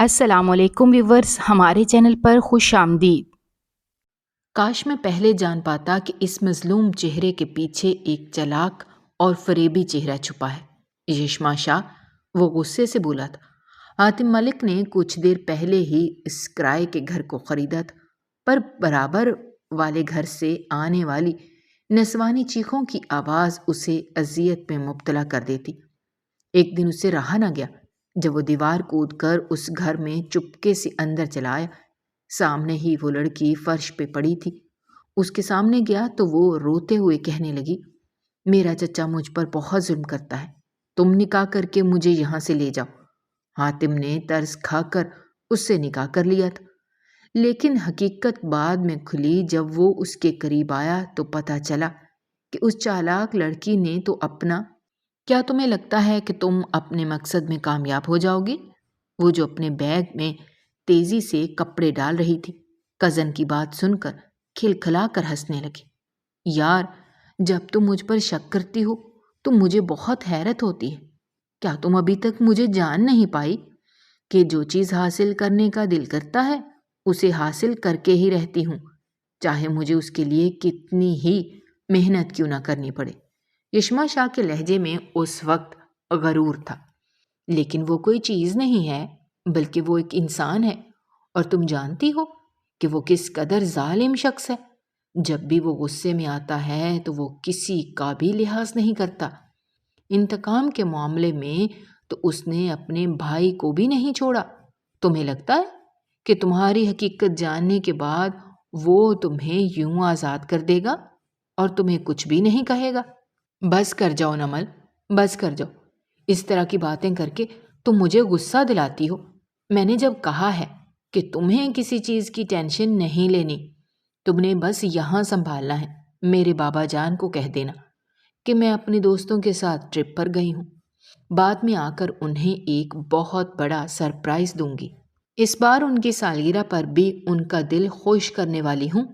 السلام علیکم ویورز، ہمارے چینل پر خوش آمدید۔ کاش میں پہلے جان پاتا کہ اس مظلوم چہرے کے پیچھے ایک چالاک اور فریبی چہرہ چھپا ہے۔ یشما شاہ وہ غصے سے بولا تھا۔ حاتم ملک نے کچھ دیر پہلے ہی اس کرائے کے گھر کو خریدا تھا، پر برابر والے گھر سے آنے والی نسوانی چیخوں کی آواز اسے اذیت میں مبتلا کر دیتی۔ ایک دن اسے رہا نہ گیا جب وہ دیوار کود کر اس گھر میں چپکے سے اندر چلا آیا۔ سامنے ہی وہ لڑکی فرش پہ پڑی تھی۔ اس کے سامنے گیا تو وہ روتے ہوئے کہنے لگی، میرا چچا مجھ پر بہت ظلم کرتا ہے، تم نکاح کر کے مجھے یہاں سے لے جاؤ۔ حاتم نے ترس کھا کر اس سے نکاح کر لیا تھا، لیکن حقیقت بعد میں کھلی جب وہ اس کے قریب آیا تو پتہ چلا کہ اس چالاک لڑکی نے تو اپنا کیا تمہیں لگتا ہے کہ تم اپنے مقصد میں کامیاب ہو جاؤ گی؟ وہ جو اپنے بیگ میں تیزی سے کپڑے ڈال رہی تھی، کزن کی بات سن کر کھلکھلا کر ہنسنے لگی۔ یار، جب تم مجھ پر شک کرتی ہو تو مجھے بہت حیرت ہوتی ہے۔ کیا تم ابھی تک مجھے جان نہیں پائی کہ جو چیز حاصل کرنے کا دل کرتا ہے اسے حاصل کر کے ہی رہتی ہوں، چاہے مجھے اس کے لیے کتنی ہی محنت کیوں نہ کرنی پڑے۔ یشما شاہ کے لہجے میں اس وقت غرور تھا، لیکن وہ کوئی چیز نہیں ہے بلکہ وہ ایک انسان ہے، اور تم جانتی ہو کہ وہ کس قدر ظالم شخص ہے۔ جب بھی وہ غصے میں آتا ہے تو وہ کسی کا بھی لحاظ نہیں کرتا۔ انتقام کے معاملے میں تو اس نے اپنے بھائی کو بھی نہیں چھوڑا۔ تمہیں لگتا ہے کہ تمہاری حقیقت جاننے کے بعد وہ تمہیں یوں آزاد کر دے گا اور تمہیں کچھ بھی نہیں کہے گا؟ بس کر جاؤ نمل، بس کر جاؤ۔ اس طرح کی باتیں کر کے تم مجھے غصہ دلاتی ہو۔ میں نے جب کہا ہے کہ تمہیں کسی چیز کی ٹینشن نہیں لینی، تم نے بس یہاں سنبھالنا ہے۔ میرے بابا جان کو کہہ دینا کہ میں اپنے دوستوں کے ساتھ ٹرپ پر گئی ہوں، بعد میں آ کر انہیں ایک بہت بڑا سرپرائز دوں گی۔ اس بار ان کی سالگرہ پر بھی ان کا دل خوش کرنے والی ہوں۔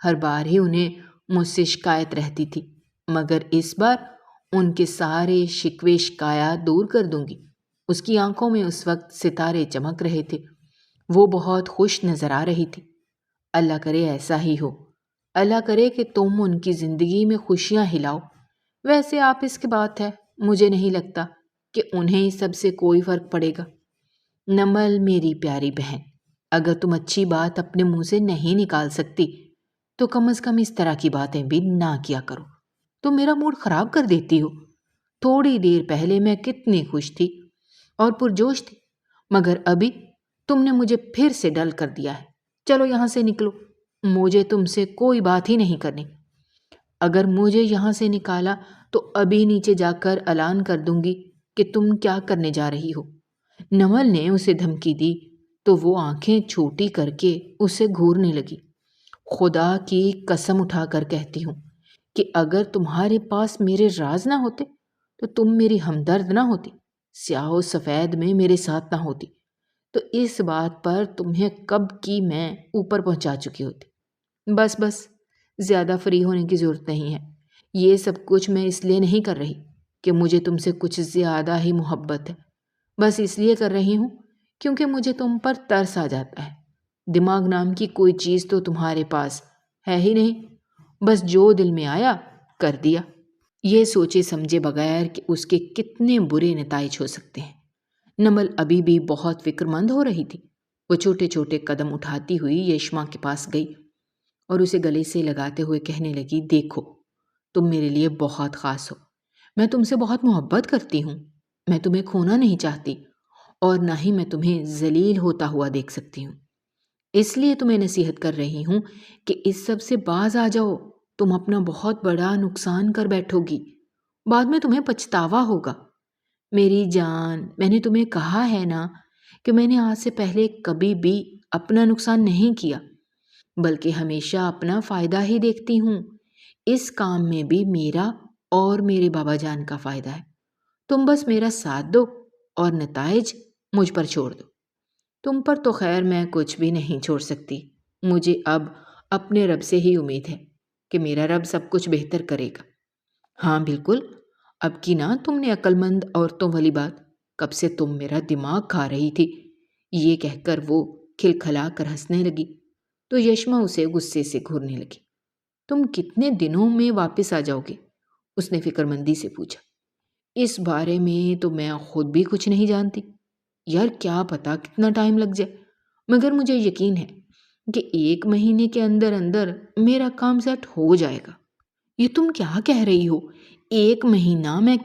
ہر بار ہی انہیں مجھ سے شکایت رہتی تھی، مگر اس بار ان کے سارے شکوے شکایات دور کر دوں گی۔ اس کی آنکھوں میں اس وقت ستارے چمک رہے تھے، وہ بہت خوش نظر آ رہی تھی۔ اللہ کرے ایسا ہی ہو، اللہ کرے کہ تم ان کی زندگی میں خوشیاں ہلاؤ۔ ویسے آپ اس کی بات ہے، مجھے نہیں لگتا کہ انہیں اس سب سے کوئی فرق پڑے گا۔ نمل میری پیاری بہن، اگر تم اچھی بات اپنے منہ سے نہیں نکال سکتی تو کم از کم اس طرح کی باتیں بھی نہ کیا کرو۔ تم میرا موڈ خراب کر دیتی ہو۔ تھوڑی دیر پہلے میں کتنی خوش تھی اور پرجوش تھی، مگر ابھی تم نے مجھے پھر سے ڈل کر دیا ہے۔ چلو یہاں سے نکلو، مجھے تم سے کوئی بات ہی نہیں کرنی۔ اگر مجھے یہاں سے نکالا تو ابھی نیچے جا کر اعلان کر دوں گی کہ تم کیا کرنے جا رہی ہو۔ نمل نے اسے دھمکی دی تو وہ آنکھیں چھوٹی کر کے اسے گھورنے لگی۔ خدا کی قسم اٹھا کر کہتی ہوں کہ اگر تمہارے پاس میرے راز نہ ہوتے تو تم میری ہمدرد نہ ہوتی، سیاہ و سفید میں میرے ساتھ نہ ہوتی، تو اس بات پر تمہیں کب کی میں اوپر پہنچا چکی ہوتی۔ بس بس، زیادہ فری ہونے کی ضرورت نہیں ہے۔ یہ سب کچھ میں اس لیے نہیں کر رہی کہ مجھے تم سے کچھ زیادہ ہی محبت ہے، بس اس لیے کر رہی ہوں کیونکہ مجھے تم پر ترس آ جاتا ہے۔ دماغ نام کی کوئی چیز تو تمہارے پاس ہے ہی نہیں، بس جو دل میں آیا کر دیا، یہ سوچے سمجھے بغیر کہ اس کے کتنے برے نتائج ہو سکتے ہیں۔ نمل ابھی بھی بہت فکر مند ہو رہی تھی۔ وہ چھوٹے چھوٹے قدم اٹھاتی ہوئی یشما کے پاس گئی اور اسے گلے سے لگاتے ہوئے کہنے لگی، دیکھو، تم میرے لیے بہت خاص ہو، میں تم سے بہت محبت کرتی ہوں، میں تمہیں کھونا نہیں چاہتی اور نہ ہی میں تمہیں ذلیل ہوتا ہوا دیکھ سکتی ہوں۔ اس لیے تمہیں نصیحت کر رہی ہوں کہ اس سب سے باز آ جاؤ، تم اپنا بہت بڑا نقصان کر بیٹھو گی، بعد میں تمہیں پچھتاوا ہوگا۔ میری جان، میں نے تمہیں کہا ہے نا کہ میں نے آج سے پہلے کبھی بھی اپنا نقصان نہیں کیا، بلکہ ہمیشہ اپنا فائدہ ہی دیکھتی ہوں۔ اس کام میں بھی میرا اور میرے بابا جان کا فائدہ ہے۔ تم بس میرا ساتھ دو اور نتائج مجھ پر چھوڑ دو۔ تم پر تو خیر میں کچھ بھی نہیں چھوڑ سکتی، مجھے اب اپنے رب سے ہی امید ہے کہ میرا رب سب کچھ بہتر کرے گا۔ ہاں بالکل، اب کی نا تم نے عقل مند عورتوں والی بات، کب سے تم میرا دماغ کھا رہی تھی۔ یہ کہہ کر وہ کھلکھلا کر ہنسنے لگی تو یشما اسے غصے سے گھورنے لگی۔ تم کتنے دنوں میں واپس آ جاؤ گے؟ اس نے فکر مندی سے پوچھا۔ اس بارے میں تو میں خود بھی کچھ نہیں جانتی یار، کیا پتا کتنا ٹائم لگ جائے، مگر مجھے یقین ہے کہ 1 مہینے کے اندر اندر میرا کام سیٹ ہو جائے گا۔ یہ تم کیا کہہ رہی ہو؟ 1 مہینہ میں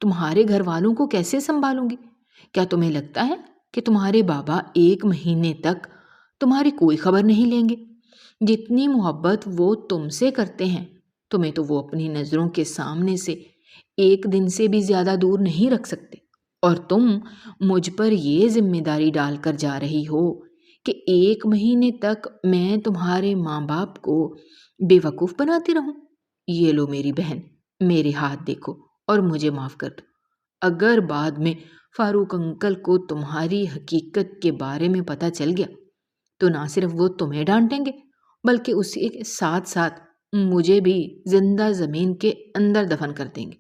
تمہارے گھر والوں کو کیسے سنبھالوں گی؟ کیا تمہیں لگتا ہے کہ تمہارے بابا 1 مہینے تک تمہاری کوئی خبر نہیں لیں گے؟ جتنی محبت وہ تم سے کرتے ہیں تمہیں تو وہ اپنی نظروں کے سامنے سے 1 دن سے بھی زیادہ دور نہیں رکھ سکتے، اور تم مجھ پر یہ ذمہ داری ڈال کر جا رہی ہو کہ 1 مہینے تک میں تمہارے ماں باپ کو بے وقوف بناتی رہوں۔ یہ لو میری بہن، میرے ہاتھ دیکھو اور مجھے معاف کر دو۔ اگر بعد میں فاروق انکل کو تمہاری حقیقت کے بارے میں پتہ چل گیا تو نہ صرف وہ تمہیں ڈانٹیں گے بلکہ اسی کے ساتھ ساتھ مجھے بھی زندہ زمین کے اندر دفن کر دیں گے۔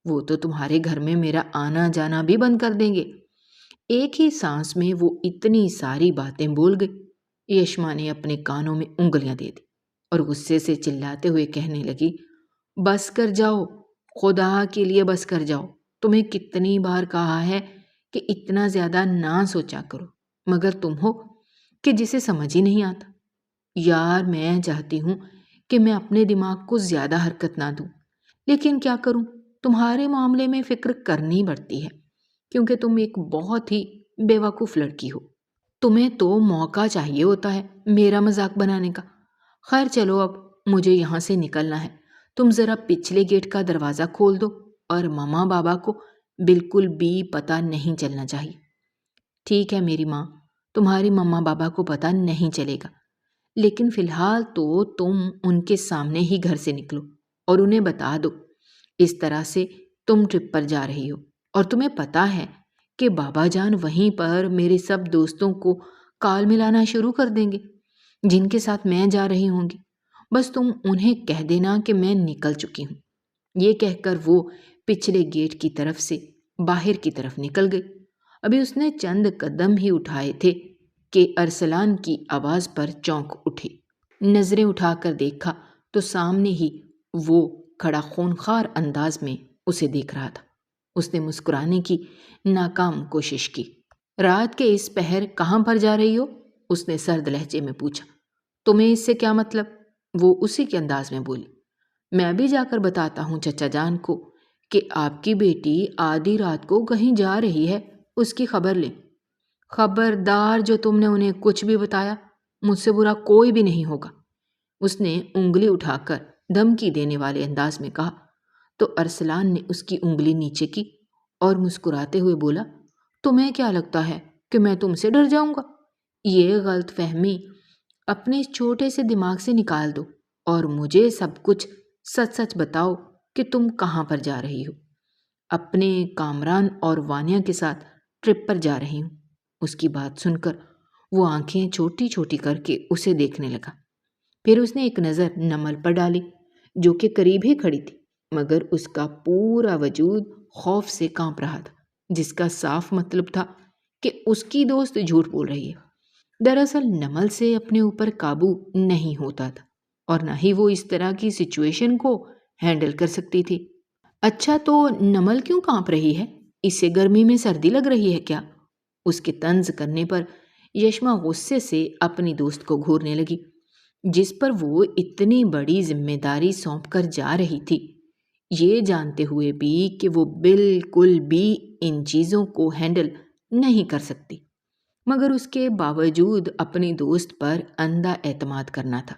وہ تو تمہارے گھر میں میرا آنا جانا بھی بند کر دیں گے۔ ایک ہی سانس میں وہ اتنی ساری باتیں بول گئی۔ یشما نے اپنے کانوں میں انگلیاں دے دی اور غصے سے چلاتے ہوئے کہنے لگی، بس کر جاؤ، خدا کے لیے بس کر جاؤ۔ تمہیں کتنی بار کہا ہے کہ اتنا زیادہ نہ سوچا کرو، مگر تم ہو کہ جسے سمجھ ہی نہیں آتا۔ یار میں چاہتی ہوں کہ میں اپنے دماغ کو زیادہ حرکت نہ دوں، لیکن کیا کروں، تمہارے معاملے میں فکر کرنی پڑتی ہے کیونکہ تم ایک بہت ہی بے وقوف لڑکی ہو۔ تمہیں تو موقع چاہیے ہوتا ہے میرا مذاق بنانے کا۔ خیر چلو، اب مجھے یہاں سے نکلنا ہے۔ تم ذرا پچھلے گیٹ کا دروازہ کھول دو اور ماما بابا کو بالکل بھی پتہ نہیں چلنا چاہیے۔ ٹھیک ہے میری ماں، تمہاری ماما بابا کو پتہ نہیں چلے گا، لیکن فی الحال تو تم ان کے سامنے ہی گھر سے نکلو اور انہیں بتا دو اس طرح سے تم ٹرپ پر جا رہی ہو، اور تمہیں پتہ ہے کہ بابا جان وہیں پر میرے سب دوستوں کو کال ملانا شروع کر دیں گے جن کے ساتھ میں جا رہی ہوں گی۔ بس تم انہیں کہہ دینا کہ میں نکل چکی ہوں۔ یہ کہہ کر وہ پچھلے گیٹ کی طرف سے باہر کی طرف نکل گئی۔ ابھی اس نے چند قدم ہی اٹھائے تھے کہ ارسلان کی آواز پر چونک اٹھی۔ نظریں اٹھا کر دیکھا تو سامنے ہی وہ کھڑا خونخوار انداز میں اسے دیکھ رہا تھا۔ اس نے مسکرانے کی ناکام کوشش کی۔ رات کے اس پہر کہاں پر جا رہی ہو؟ اس نے سرد لہجے میں پوچھا۔ تمہیں اس سے کیا مطلب؟ وہ اسی کے انداز میں بولی۔ میں بھی جا کر بتاتا ہوں چچا جان کو کہ آپ کی بیٹی آدھی رات کو کہیں جا رہی ہے، اس کی خبر لیں۔ خبردار جو تم نے انہیں کچھ بھی بتایا، مجھ سے برا کوئی بھی نہیں ہوگا، اس نے انگلی اٹھا کر دھمکی دینے والے انداز میں کہا۔ تو ارسلان نے اس کی انگلی نیچے کی اور مسکراتے ہوئے بولا، تمہیں کیا لگتا ہے کہ میں تم سے ڈر جاؤں گا؟ یہ غلط فہمی اپنے چھوٹے سے دماغ سے نکال دو اور مجھے سب کچھ سچ سچ بتاؤ کہ تم کہاں پر جا رہی ہو۔ اپنے کامران اور وانیہ کے ساتھ ٹرپ پر جا رہی ہوں۔ اس کی بات سن کر وہ آنکھیں چھوٹی چھوٹی کر کے اسے دیکھنے لگا۔ پھر اس نے ایک نظر نمل پر ڈالی جو کہ قریب ہی کھڑی تھی، مگر اس کا پورا وجود خوف سے کانپ رہا تھا، جس کا صاف مطلب تھا کہ اس کی دوست جھوٹ بول رہی ہے۔ دراصل نمل سے اپنے اوپر قابو نہیں ہوتا تھا اور نہ ہی وہ اس طرح کی سچویشن کو ہینڈل کر سکتی تھی۔ اچھا تو نمل کیوں کانپ رہی ہے؟ اسے گرمی میں سردی لگ رہی ہے کیا؟ اس کے طنز کرنے پر یشما غصے سے اپنی دوست کو گھورنے لگی، جس پر وہ اتنی بڑی ذمہ داری سونپ کر جا رہی تھی، یہ جانتے ہوئے بھی کہ وہ بالکل بھی ان چیزوں کو ہینڈل نہیں کر سکتی، مگر اس کے باوجود اپنی دوست پر اندھا اعتماد کرنا تھا۔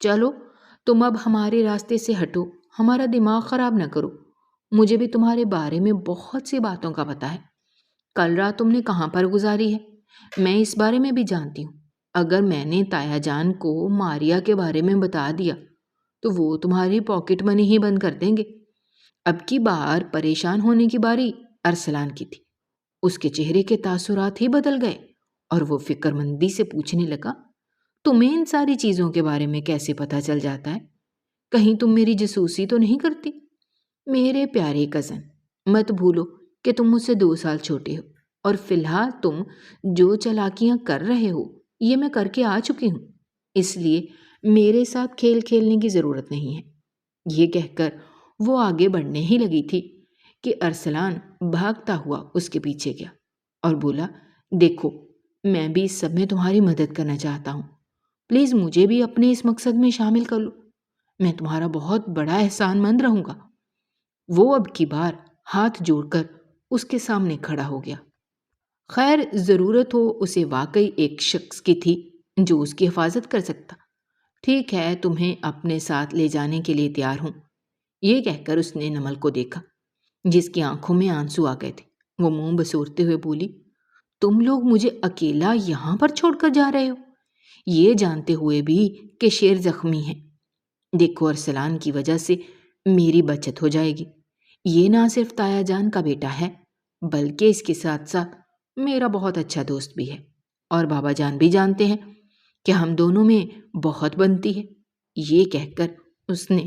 چلو تم اب ہمارے راستے سے ہٹو، ہمارا دماغ خراب نہ کرو۔ مجھے بھی تمہارے بارے میں بہت سی باتوں کا پتہ ہے۔ کل رات تم نے کہاں پر گزاری ہے میں اس بارے میں بھی جانتی ہوں۔ اگر میں نے تایا جان کو ماریا کے بارے میں بتا دیا تو وہ تمہاری پاکٹ منی ہی بند کر دیں گے۔ اب کی بار پریشان ہونے کی باری ارسلان کی تھی۔ اس کے چہرے کے تاثرات ہی بدل گئے اور وہ فکر مندی سے پوچھنے لگا، تمہیں ان ساری چیزوں کے بارے میں کیسے پتہ چل جاتا ہے؟ کہیں تم میری جاسوسی تو نہیں کرتی؟ میرے پیارے کزن، مت بھولو کہ تم مجھ سے 2 سال چھوٹے ہو۔ اور فی الحال تم جو چالاکیاں کر رہے ہو یہ میں کر کے آ چکی ہوں، اس لیے میرے ساتھ کھیل کھیلنے کی ضرورت نہیں ہے۔ یہ کہہ کر وہ آگے بڑھنے ہی لگی تھی کہ ارسلان بھاگتا ہوا اس کے پیچھے گیا اور بولا، دیکھو میں بھی اس سب میں تمہاری مدد کرنا چاہتا ہوں، پلیز مجھے بھی اپنے اس مقصد میں شامل کر لو، میں تمہارا بہت بڑا احسان مند رہوں گا۔ وہ اب کی بار ہاتھ جوڑ کر اس کے سامنے کھڑا ہو گیا۔ خیر ضرورت ہو اسے واقعی ایک شخص کی تھی جو اس کی حفاظت کر سکتا۔ ٹھیک ہے، تمہیں اپنے ساتھ لے جانے کے لیے تیار ہوں، یہ کہہ کر اس نے نمل کو دیکھا جس کی آنکھوں میں آنسو آ گئے تھے۔ وہ منہ بسورتے ہوئے بولی، تم لوگ مجھے اکیلا یہاں پر چھوڑ کر جا رہے ہو، یہ جانتے ہوئے بھی کہ شیر زخمی ہے۔ دیکھو ارسلان کی وجہ سے میری بچت ہو جائے گی، یہ نہ صرف تایا جان کا بیٹا ہے بلکہ اس کے ساتھ ساتھ میرا بہت اچھا دوست بھی ہے، اور بابا جان بھی جانتے ہیں کہ ہم دونوں میں بہت بنتی ہے۔ یہ کہہ کر اس نے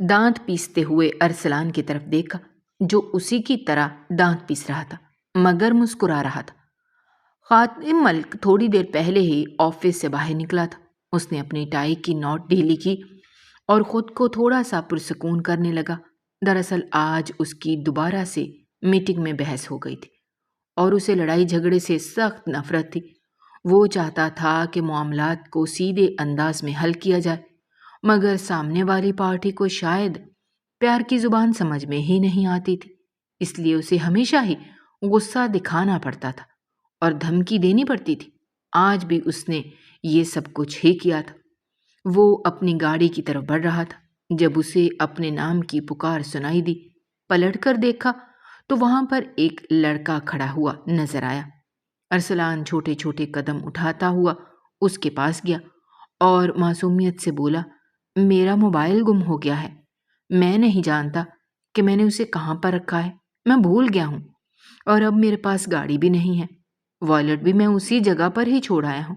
دانت پیستے ہوئے ارسلان کی طرف دیکھا جو اسی کی طرح دانت پیس رہا تھا مگر مسکرا رہا تھا۔ خاتم ملک تھوڑی دیر پہلے ہی آفس سے باہر نکلا تھا۔ اس نے اپنی ٹائی کی نوٹ ڈھیلی کی اور خود کو تھوڑا سا پرسکون کرنے لگا۔ دراصل آج اس کی دوبارہ سے میٹنگ میں بحث ہو گئی تھی اور اسے لڑائی جھگڑے سے سخت نفرت تھی۔ وہ چاہتا تھا کہ معاملات کو سیدھے انداز میں حل کیا جائے مگر سامنے والی پارٹی کو شاید پیار کی زبان سمجھ میں ہی نہیں آتی تھی، اس لیے اسے ہمیشہ ہی غصہ دکھانا پڑتا تھا اور دھمکی دینی پڑتی تھی۔ آج بھی اس نے یہ سب کچھ ہی کیا تھا۔ وہ اپنی گاڑی کی طرف بڑھ رہا تھا جب اسے اپنے نام کی پکار سنائی دی۔ پلٹ کر دیکھا تو وہاں پر ایک لڑکا کھڑا ہوا نظر آیا۔ ارسلان چھوٹے چھوٹے قدم اٹھاتا ہوا اس کے پاس گیا اور معصومیت سے بولا، میرا موبائل گم ہو گیا ہے، میں نہیں جانتا کہ میں نے اسے کہاں پر رکھا ہے، میں بھول گیا ہوں اور اب میرے پاس گاڑی بھی نہیں ہے، والیٹ بھی میں اسی جگہ پر ہی چھوڑ آیا ہوں،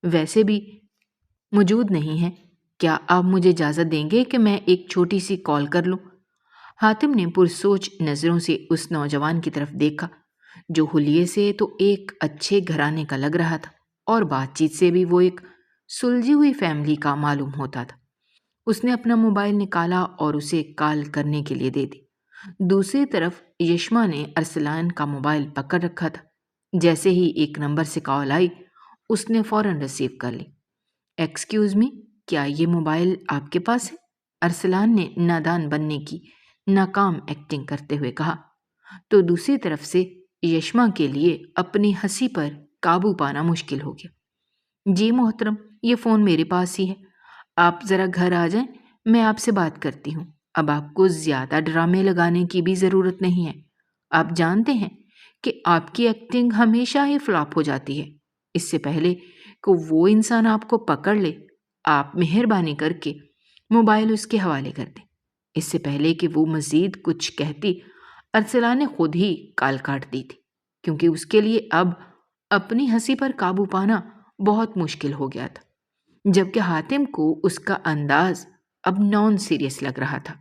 ویسے بھی موجود نہیں ہے، کیا آپ مجھے اجازت دیں گے کہ میں ایک چھوٹی سی کال کر لوں؟ حاتم نے پرسوچ نظروں سے اس نوجوان کی طرف دیکھا جو حلیے سے تو ایک اچھے گھرانے کا لگ رہا تھا اور بات چیت سے بھی وہ ایک سلجھی ہوئی فیملی کا معلوم ہوتا تھا۔ اس نے اپنا موبائل نکالا اور اسے کال کرنے کے لیے دے دی۔ دوسری طرف یشما نے ارسلان کا موبائل پکڑ رکھا تھا۔ جیسے ہی ایک نمبر سے کال آئی اس نے فوراً ریسیو کر لی۔ ایکسکیوز می، کیا یہ موبائل آپ کے پاس ہے؟ ارسلان نے نادان بننے کی ناکام ایکٹنگ کرتے ہوئے کہا تو دوسری طرف سے یشما کے لیے اپنی ہنسی پر قابو پانا مشکل ہو گیا۔ جی محترم، یہ فون میرے پاس ہی ہے، آپ ذرا گھر آ جائیں، میں آپ سے بات کرتی ہوں۔ اب آپ کو زیادہ ڈرامے لگانے کی بھی ضرورت نہیں ہے، آپ جانتے ہیں کہ آپ کی ایکٹنگ ہمیشہ ہی فلاپ ہو جاتی ہے۔ اس سے پہلے کہ وہ انسان آپ کو پکڑ لے آپ مہربانی کر کے موبائل اس کے حوالے کر دیں۔ اس سے پہلے کہ وہ مزید کچھ کہتی ارسلان نے خود ہی کال کاٹ دی تھی کیونکہ اس کے لیے اب اپنی ہنسی پر قابو پانا بہت مشکل ہو گیا تھا، جبکہ حاتم کو اس کا انداز اب نان سیریس لگ رہا تھا۔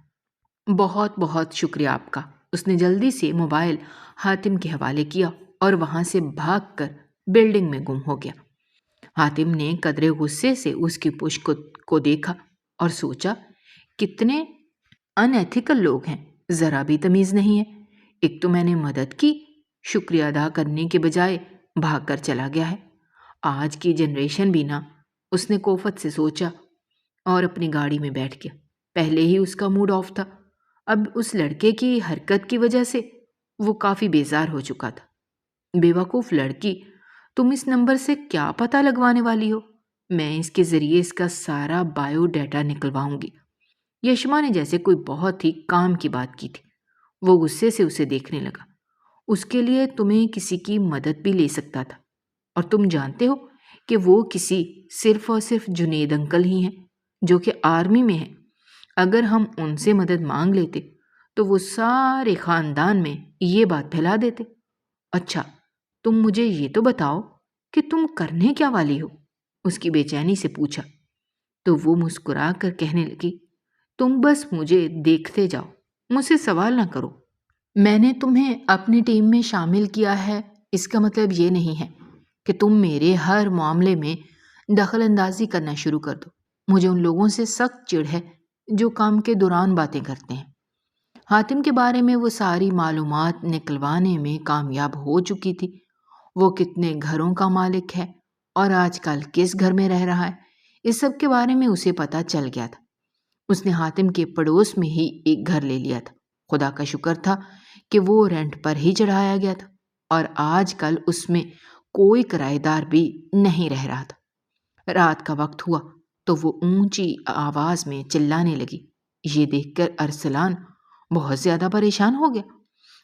بہت بہت شکریہ آپ کا۔ اس نے جلدی سے موبائل حاتم کے حوالے کیا اور وہاں سے بھاگ کر بلڈنگ میں گم ہو گیا۔ حاتم نے قدرے غصے سے اس کی پشت کو دیکھا اور سوچا، کتنے ان ایتھیکل لوگ ہیں، ذرا بھی تمیز نہیں ہے۔ ایک تو میں نے مدد کی، شکریہ ادا کرنے کے بجائے بھاگ کر چلا گیا ہے۔ آج کی جنریشن بھی نہ، اس نے کوفت سے سوچا اور اپنی گاڑی میں بیٹھ گیا۔ پہلے ہی اس کا موڈ آف تھا، اب اس لڑکے کی حرکت کی وجہ سے وہ کافی بیزار ہو چکا تھا۔ بے وقوف لڑکی، تم اس نمبر سے کیا پتہ لگوانے والی ہو؟ میں اس کے ذریعے اس کا سارا بایو ڈیٹا نکلواؤں گی۔ یشما نے جیسے کوئی بہت ہی کام کی بات کی تھی۔ وہ غصے سے اسے دیکھنے لگا۔ اس کے لیے تمہیں کسی کی مدد بھی لے سکتا تھا، اور تم جانتے ہو کہ وہ کسی صرف اور صرف جنید انکل ہی ہیں جو کہ آرمی میں ہیں۔ اگر ہم ان سے مدد مانگ لیتے تو وہ سارے خاندان میں یہ بات پھیلا دیتے۔ اچھا، تم مجھے یہ تو بتاؤ کہ تم کرنے کیا والی ہو؟ اس کی بے چینی سے پوچھا تو وہ مسکرا کر کہنے لگی، تم بس مجھے دیکھتے جاؤ، مجھ سے سوال نہ کرو۔ میں نے تمہیں اپنی ٹیم میں شامل کیا ہے اس کا مطلب یہ نہیں ہے کہ تم میرے ہر معاملے میں دخل اندازی کرنا شروع کر دو۔ مجھے ان لوگوں سے سخت چڑ ہے جو کام کے دوران باتیں کرتے ہیں۔ حاتم کے بارے میں وہ ساری معلومات نکلوانے میں کامیاب ہو چکی تھی۔ وہ کتنے گھروں کا مالک ہے اور آج کل کس گھر میں رہ رہا ہے، اس سب کے بارے میں اسے پتہ چل گیا تھا۔ اس نے حاتم کے پڑوس میں ہی ایک گھر لے لیا تھا۔ خدا کا شکر تھا کہ وہ رینٹ پر ہی چڑھایا گیا تھا اور آج کل اس میں کوئی کرایہ دار بھی نہیں رہ رہا تھا۔ رات کا وقت ہوا تو وہ اونچی آواز میں چلانے لگی۔ یہ دیکھ کر ارسلان بہت زیادہ پریشان ہو گیا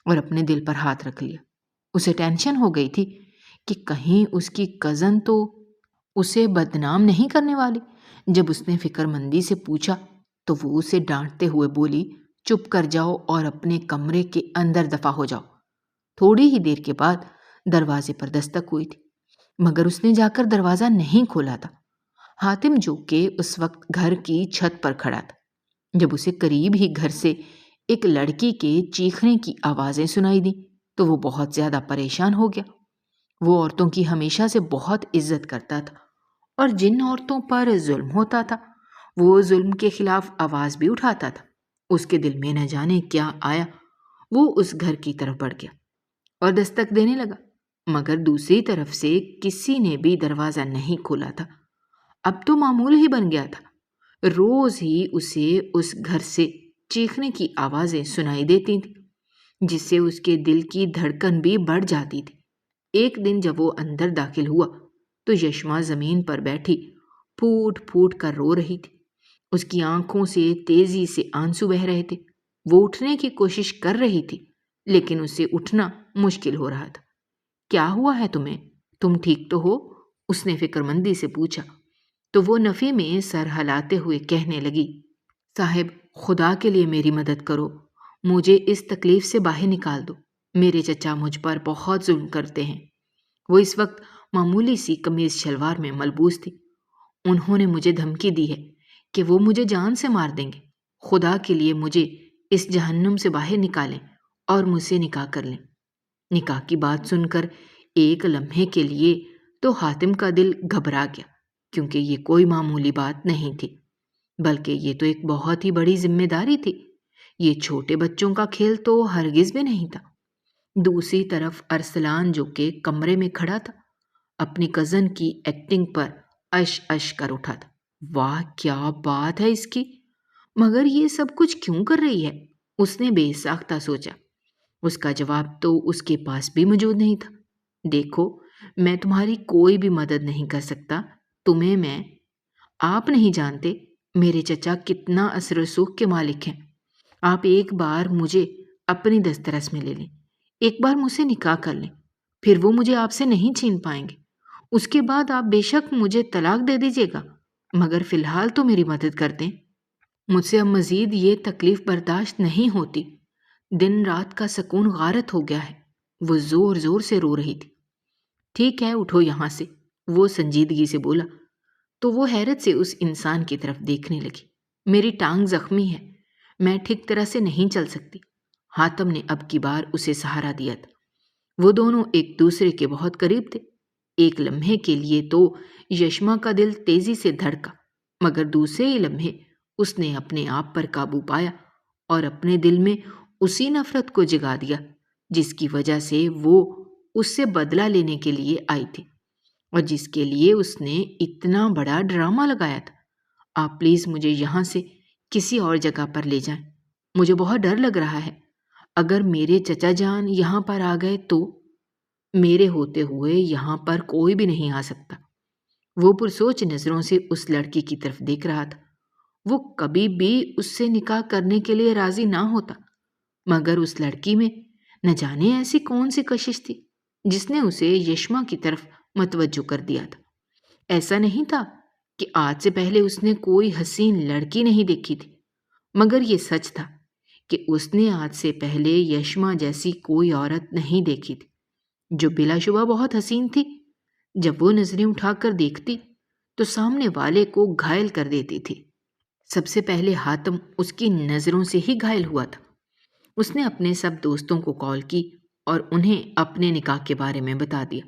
اور اپنے دل پر ہاتھ رکھ لیا۔ اسے ٹینشن ہو گئی تھی کہ کہیں اس کی کزن تو اسے بدنام نہیں کرنے والی۔ جب اس نے فکر مندی سے پوچھا تو وہ اسے ڈانٹتے ہوئے بولی، چپ کر جاؤ اور اپنے کمرے کے اندر دفع ہو جاؤ۔ تھوڑی ہی دیر کے بعد دروازے پر دستک ہوئی تھی، مگر اس نے جا کر دروازہ نہیں کھولا تھا۔ حاتم جو کہ اس وقت گھر کی چھت پر کھڑا تھا، جب اسے قریب ہی گھر سے ایک لڑکی کے چیخنے کی آوازیں سنائی دی تو وہ بہت زیادہ پریشان ہو گیا۔ وہ عورتوں کی ہمیشہ سے بہت عزت کرتا تھا اور جن عورتوں پر ظلم ہوتا تھا وہ ظلم کے خلاف آواز بھی اٹھاتا تھا۔ اس کے دل میں نہ جانے کیا آیا، وہ اس گھر کی طرف بڑھ گیا اور دستک دینے لگا، مگر دوسری طرف سے کسی نے بھی دروازہ نہیں کھولا تھا۔ اب تو معمول ہی بن گیا تھا، روز ہی اسے اس گھر سے چیخنے کی آوازیں سنائی دیتی تھیں، جس سے اس کے دل کی دھڑکن بھی بڑھ جاتی تھی۔ ایک دن جب وہ اندر داخل ہوا تو یشما زمین پر بیٹھی پھوٹ پھوٹ کر رو رہی تھی۔ اس کی آنکھوں سے تیزی سے آنسو بہہ رہے تھے۔ وہ اٹھنے کی کوشش کر رہی تھی لیکن اسے اٹھنا مشکل ہو رہا تھا۔ کیا ہوا ہے تمہیں؟ تم ٹھیک تو ہو؟ اس نے فکر مندی سے پوچھا تو وہ نفی میں سر ہلاتے ہوئے کہنے لگی، صاحب خدا کے لیے میری مدد کرو، مجھے اس تکلیف سے باہر نکال دو۔ میرے چچا مجھ پر بہت ظلم کرتے ہیں۔ وہ اس وقت معمولی سی قمیض شلوار میں ملبوس تھی۔ انہوں نے مجھے دھمکی دی ہے کہ وہ مجھے جان سے مار دیں گے۔ خدا کے لیے مجھے اس جہنم سے باہر نکالیں اور مجھ سے نکاح کر لیں۔ نکاح کی بات سن کر ایک لمحے کے لیے تو حاتم کا دل گھبرا گیا، کیونکہ یہ کوئی معمولی بات نہیں تھی، بلکہ یہ تو ایک بہت ہی بڑی ذمہ داری تھی۔ یہ چھوٹے بچوں کا کھیل تو ہرگز بھی نہیں تھا۔ دوسری طرف ارسلان جو کہ کمرے میں کھڑا تھا اپنی کزن کی ایکٹنگ پر اش اش کر اٹھا تھا۔ واہ کیا بات ہے اس کی، مگر یہ سب کچھ کیوں کر رہی ہے؟ اس نے بے ساختہ سوچا۔ اس کا جواب تو اس کے پاس بھی موجود نہیں تھا۔ دیکھو میں تمہاری کوئی بھی مدد نہیں کر سکتا، تمہیں آپ نہیں جانتے میرے چچا کتنا اثر و رسوخ کے مالک ہیں۔ آپ ایک بار مجھے اپنی دسترس میں لے لیں، ایک بار مجھ سے نکاح کر لیں، پھر وہ مجھے آپ سے نہیں چھین پائیں گے۔ اس کے بعد آپ بے شک مجھے طلاق دے دیجیے گا، مگر فی الحال تو میری مدد کر دیں۔ مجھ سے اب مزید یہ تکلیف برداشت نہیں ہوتی۔ دن رات کا سکون غارت ہو گیا ہے۔ وہ زور زور سے رو رہی تھی۔ ٹھیک ہے اٹھو یہاں سے، وہ سنجیدگی سے بولا تو وہ حیرت سے اس انسان کی طرف دیکھنے لگی۔ میری ٹانگ زخمی ہے، میں ٹھیک طرح سے نہیں چل سکتی۔ حاتم نے اب کی بار اسے سہارا دیا تھا۔ وہ دونوں ایک دوسرے کے بہت قریب تھے۔ ایک لمحے کے لیے تو یشما کا دل تیزی سے دھڑکا، مگر دوسرے ہی لمحے اس نے اپنے آپ پر قابو پایا اور اپنے دل میں اسی نفرت کو جگا دیا جس کی وجہ سے وہ اس سے بدلہ لینے کے لیے آئی تھی اور جس کے لیے اس نے اتنا بڑا ڈرامہ لگایا تھا۔ آپ پلیز مجھے یہاں سے کسی اور جگہ پر لے جائیں، مجھے بہت ڈر لگ رہا ہے۔ اگر میرے چچا جان یہاں پر آ گئے تو میرے ہوتے ہوئے یہاں پر کوئی بھی نہیں آ سکتا۔ وہ پرسوچ نظروں سے اس لڑکی کی طرف دیکھ رہا تھا۔ وہ کبھی بھی اس سے نکاح کرنے کے لیے راضی نہ ہوتا، مگر اس لڑکی میں نہ جانے ایسی کون سی کشش تھی جس نے اسے یشما کی طرف متوجہ کر دیا تھا۔ ایسا نہیں تھا کہ آج سے پہلے اس نے کوئی حسین لڑکی نہیں دیکھی تھی، مگر یہ سچ تھا کہ اس نے آج سے پہلے یشما جیسی کوئی عورت نہیں دیکھی تھی جو بلا شبہ بہت حسین تھی۔ جب وہ نظریں اٹھا کر دیکھتی تو سامنے والے کو گھائل کر دیتی تھی۔ سب سے پہلے حاتم اس کی نظروں سے ہی گھائل ہوا تھا۔ اس نے اپنے سب دوستوں کو کال کی اور انہیں اپنے نکاح کے بارے میں بتا دیا۔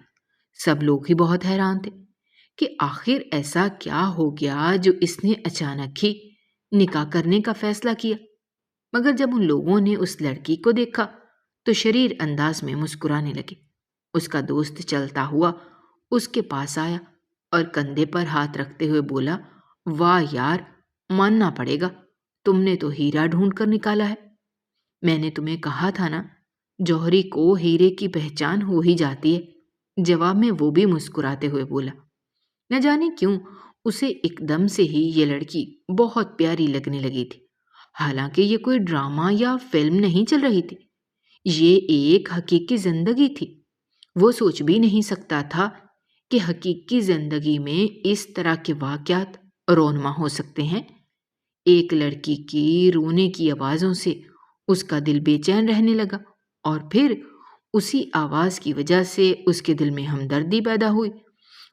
سب لوگ ہی بہت حیران تھے کہ آخر ایسا کیا ہو گیا جو اس نے اچانک ہی نکاح کرنے کا فیصلہ کیا۔ مگر جب ان لوگوں نے اس لڑکی کو دیکھا تو شریر انداز میں مسکرانے لگے۔ اس کا دوست چلتا ہوا اس کے پاس آیا اور کندھے پر ہاتھ رکھتے ہوئے بولا، واہ یار، ماننا پڑے گا، تم نے تو ہیرا ڈھونڈ کر نکالا ہے۔ میں نے تمہیں کہا تھا نا، جوہری کو ہیرے کی پہچان ہو ہی جاتی ہے۔ جواب میں وہ بھی مسکراتے ہوئے بولا۔ نہ جانے کیوں اسے ایک دم سے ہی یہ لڑکی بہت پیاری لگنے لگی تھی، حالانکہ یہ کوئی ڈرامہ یا فلم نہیں چل رہی تھی، یہ ایک حقیقی زندگی تھی۔ وہ سوچ بھی نہیں سکتا تھا کہ حقیقی زندگی میں اس طرح کے واقعات رونما ہو سکتے ہیں۔ ایک لڑکی کی رونے کی آوازوں سے اس کا دل بے چین رہنے لگا، اور پھر اسی آواز کی وجہ سے اس کے دل میں ہمدردی پیدا ہوئی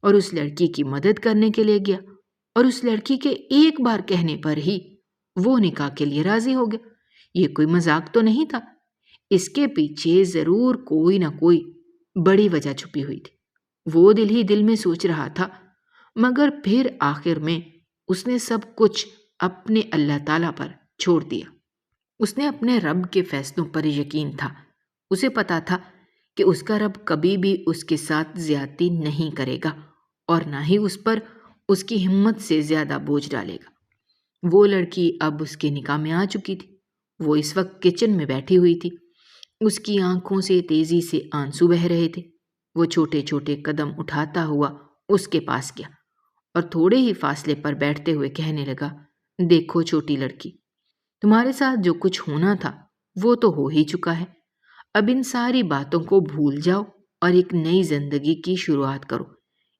اور اس لڑکی کی مدد کرنے کے لیے گیا، اور اس لڑکی کے ایک بار کہنے پر ہی وہ نکاح کے لیے راضی ہو گیا۔ یہ کوئی مذاق تو نہیں تھا، اس کے پیچھے ضرور کوئی نہ کوئی بڑی وجہ چھپی ہوئی تھی۔ وہ دل ہی دل میں سوچ رہا تھا، مگر پھر آخر میں اس نے سب کچھ اپنے اللہ تعالیٰ پر چھوڑ دیا۔ اس نے اپنے رب کے فیصلوں پر یقین تھا۔ اسے پتا تھا کہ اس کا رب کبھی بھی اس کے ساتھ زیادتی نہیں کرے گا اور نہ ہی اس پر اس کی ہمت سے زیادہ بوجھ ڈالے گا۔ وہ لڑکی اب اس کے نکاح میں آ چکی تھی۔ وہ اس وقت کچن میں بیٹھی ہوئی تھی۔ اس کی آنکھوں سے تیزی سے آنسو بہہ رہے تھے۔ وہ چھوٹے چھوٹے قدم اٹھاتا ہوا اس کے پاس گیا اور تھوڑے ہی فاصلے پر بیٹھتے ہوئے کہنے لگا، دیکھو چھوٹی لڑکی، تمہارے ساتھ جو کچھ ہونا تھا وہ تو ہو ہی چکا ہے۔ اب ان ساری باتوں کو بھول جاؤ اور ایک نئی زندگی کی شروعات کرو۔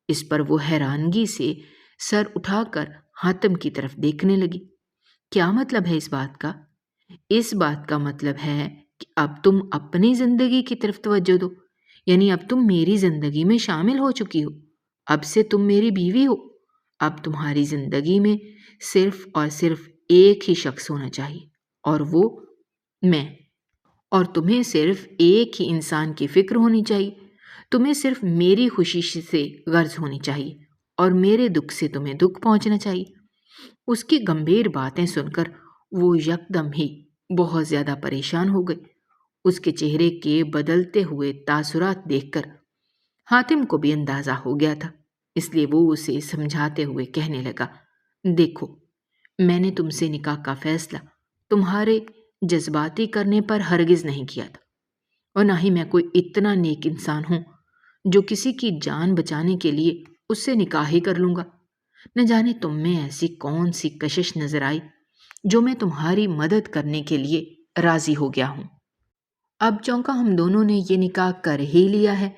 اس پر وہ حیرانگی سے سر اٹھا کر حاتم کی طرف دیکھنے لگی۔ کیا مطلب ہے اس بات کا؟ اس بات کا مطلب ہے کہ اب تم اپنی زندگی کی طرف توجہ دو، یعنی اب تم میری زندگی میں شامل ہو چکی ہو۔ اب سے تم میری بیوی ہو۔ اب تمہاری زندگی میں صرف اور صرف ایک ہی شخص ہونا چاہیے، اور وہ میں۔ اور تمہیں صرف ایک ہی انسان کی فکر ہونی چاہیے۔ تمہیں صرف میری خوشی سے غرض ہونی چاہیے اور میرے دکھ سے تمہیں دکھ پہنچنا چاہیے۔ اس کی گمبھیر باتیں سن کر وہ یکدم ہی بہت زیادہ پریشان ہو گئی۔ اس کے چہرے کے بدلتے ہوئے تاثرات دیکھ کر حاتم کو بھی اندازہ ہو گیا تھا، اس لیے وہ اسے سمجھاتے ہوئے کہنے لگا، دیکھو، میں نے تم سے نکاح کا فیصلہ تمہارے جذباتی کرنے پر ہرگز نہیں کیا تھا، اور نہ ہی میں کوئی اتنا نیک انسان ہوں جو کسی کی جان بچانے کے لیے اس سے نکاح ہی کر لوں گا۔ نہ جانے تم میں ایسی کون سی کشش نظر آئی جو میں تمہاری مدد کرنے کے لیے راضی ہو گیا ہوں۔ اب چونکہ ہم دونوں نے یہ نکاح کر ہی لیا ہے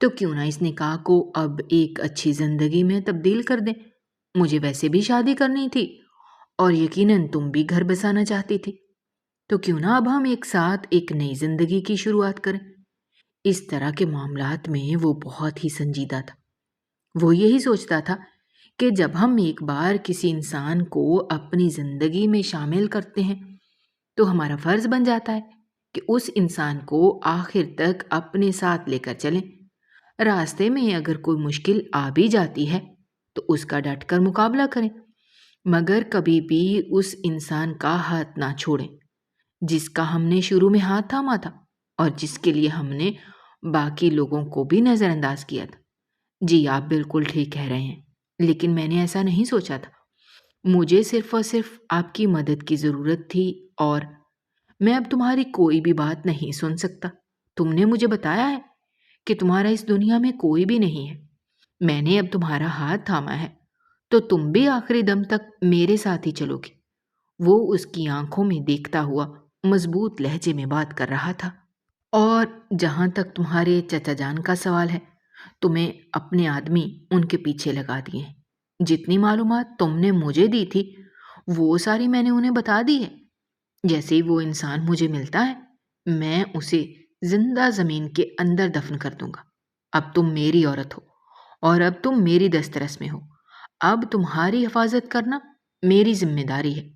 تو کیوں نہ اس نکاح کو اب ایک اچھی زندگی میں تبدیل کر دیں۔ مجھے ویسے بھی شادی کرنی تھی اور یقیناً تم بھی گھر بسانا چاہتی تھی، تو کیوں نہ اب ہم ایک ساتھ ایک نئی زندگی کی شروعات کریں۔ اس طرح کے معاملات میں وہ بہت ہی سنجیدہ تھا۔ وہ یہی سوچتا تھا کہ جب ہم ایک بار کسی انسان کو اپنی زندگی میں شامل کرتے ہیں تو ہمارا فرض بن جاتا ہے کہ اس انسان کو آخر تک اپنے ساتھ لے کر چلیں۔ راستے میں اگر کوئی مشکل آ بھی جاتی ہے تو اس کا ڈٹ کر مقابلہ کریں، مگر کبھی بھی اس انسان کا ہاتھ نہ چھوڑیں جس کا ہم نے شروع میں ہاتھ تھاما تھا اور جس کے لیے ہم نے باقی لوگوں کو بھی نظر انداز کیا تھا۔ جی آپ بالکل ٹھیک کہہ رہے ہیں، لیکن میں نے ایسا نہیں سوچا تھا۔ مجھے صرف اور صرف آپ کی مدد کی ضرورت تھی، اور میں اب تمہاری کوئی بھی بات نہیں سن سکتا۔ تم نے مجھے بتایا ہے کہ تمہارا اس دنیا میں کوئی بھی نہیں ہے۔ میں نے اب تمہارا ہاتھ تھاما ہے تو تم بھی آخری دم تک میرے ساتھ ہی چلو گے۔ وہ اس کی آنکھوں میں دیکھتا ہوا مضبوط لہجے میں بات کر رہا تھا۔ اور جہاں تک تمہارے چچا جان کا سوال ہے، تمہیں اپنے آدمی ان کے پیچھے لگا دیے ہیں۔ جتنی معلومات تم نے مجھے دی تھی وہ ساری میں نے انہیں بتا دی ہے۔ جیسے ہی وہ انسان مجھے ملتا ہے میں اسے زندہ زمین کے اندر دفن کر دوں گا۔ اب تم میری عورت ہو اور اب تم میری دسترس میں ہو۔ اب تمہاری حفاظت کرنا میری ذمہ داری ہے۔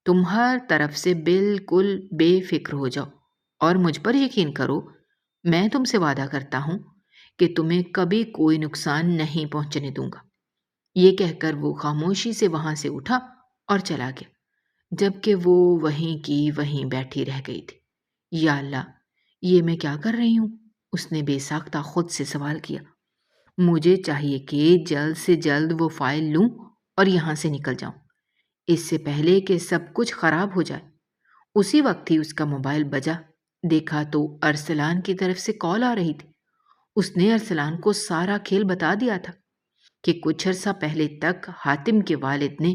تم ہر طرف سے بالکل بے فکر ہو جاؤ اور مجھ پر یقین کرو، میں تم سے وعدہ کرتا ہوں کہ تمہیں کبھی کوئی نقصان نہیں پہنچنے دوں گا۔ یہ کہہ کر وہ خاموشی سے وہاں سے اٹھا اور چلا گیا، جبکہ وہ وہیں کی وہیں بیٹھی رہ گئی تھی۔ یا اللہ، یہ میں کیا کر رہی ہوں؟ اس نے بے ساختہ خود سے سوال کیا۔ مجھے چاہیے کہ جلد سے جلد وہ فائل لوں اور یہاں سے نکل جاؤں، اس سے پہلے کہ سب کچھ خراب ہو جائے۔ اسی وقت ہی اس کا موبائل بجا۔ دیکھا تو ارسلان کی طرف سے کال آ رہی تھی۔ اس نے ارسلان کو سارا کھیل بتا دیا تھا کہ کچھ عرصہ پہلے تک حاتم کے والد نے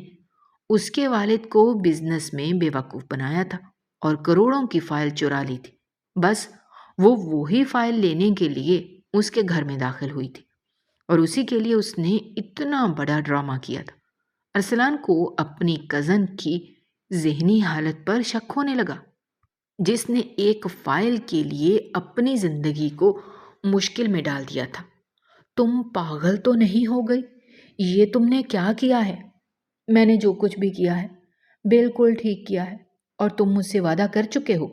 اس کے والد کو بزنس میں بے وقوف بنایا تھا اور کروڑوں کی فائل چرا لی تھی۔ بس وہ وہی فائل لینے کے لیے اس کے گھر میں داخل ہوئی تھی، اور اسی کے لیے اس نے اتنا بڑا ڈرامہ کیا تھا۔ ارسلان کو اپنی کزن کی ذہنی حالت پر شک ہونے لگا، جس نے ایک فائل کے لیے اپنی زندگی کو مشکل میں ڈال دیا تھا۔ تم پاگل تو نہیں ہو گئی؟ یہ تم نے کیا کیا ہے؟ میں نے جو کچھ بھی کیا ہے بالکل ٹھیک کیا ہے، اور تم مجھ سے وعدہ کر چکے ہو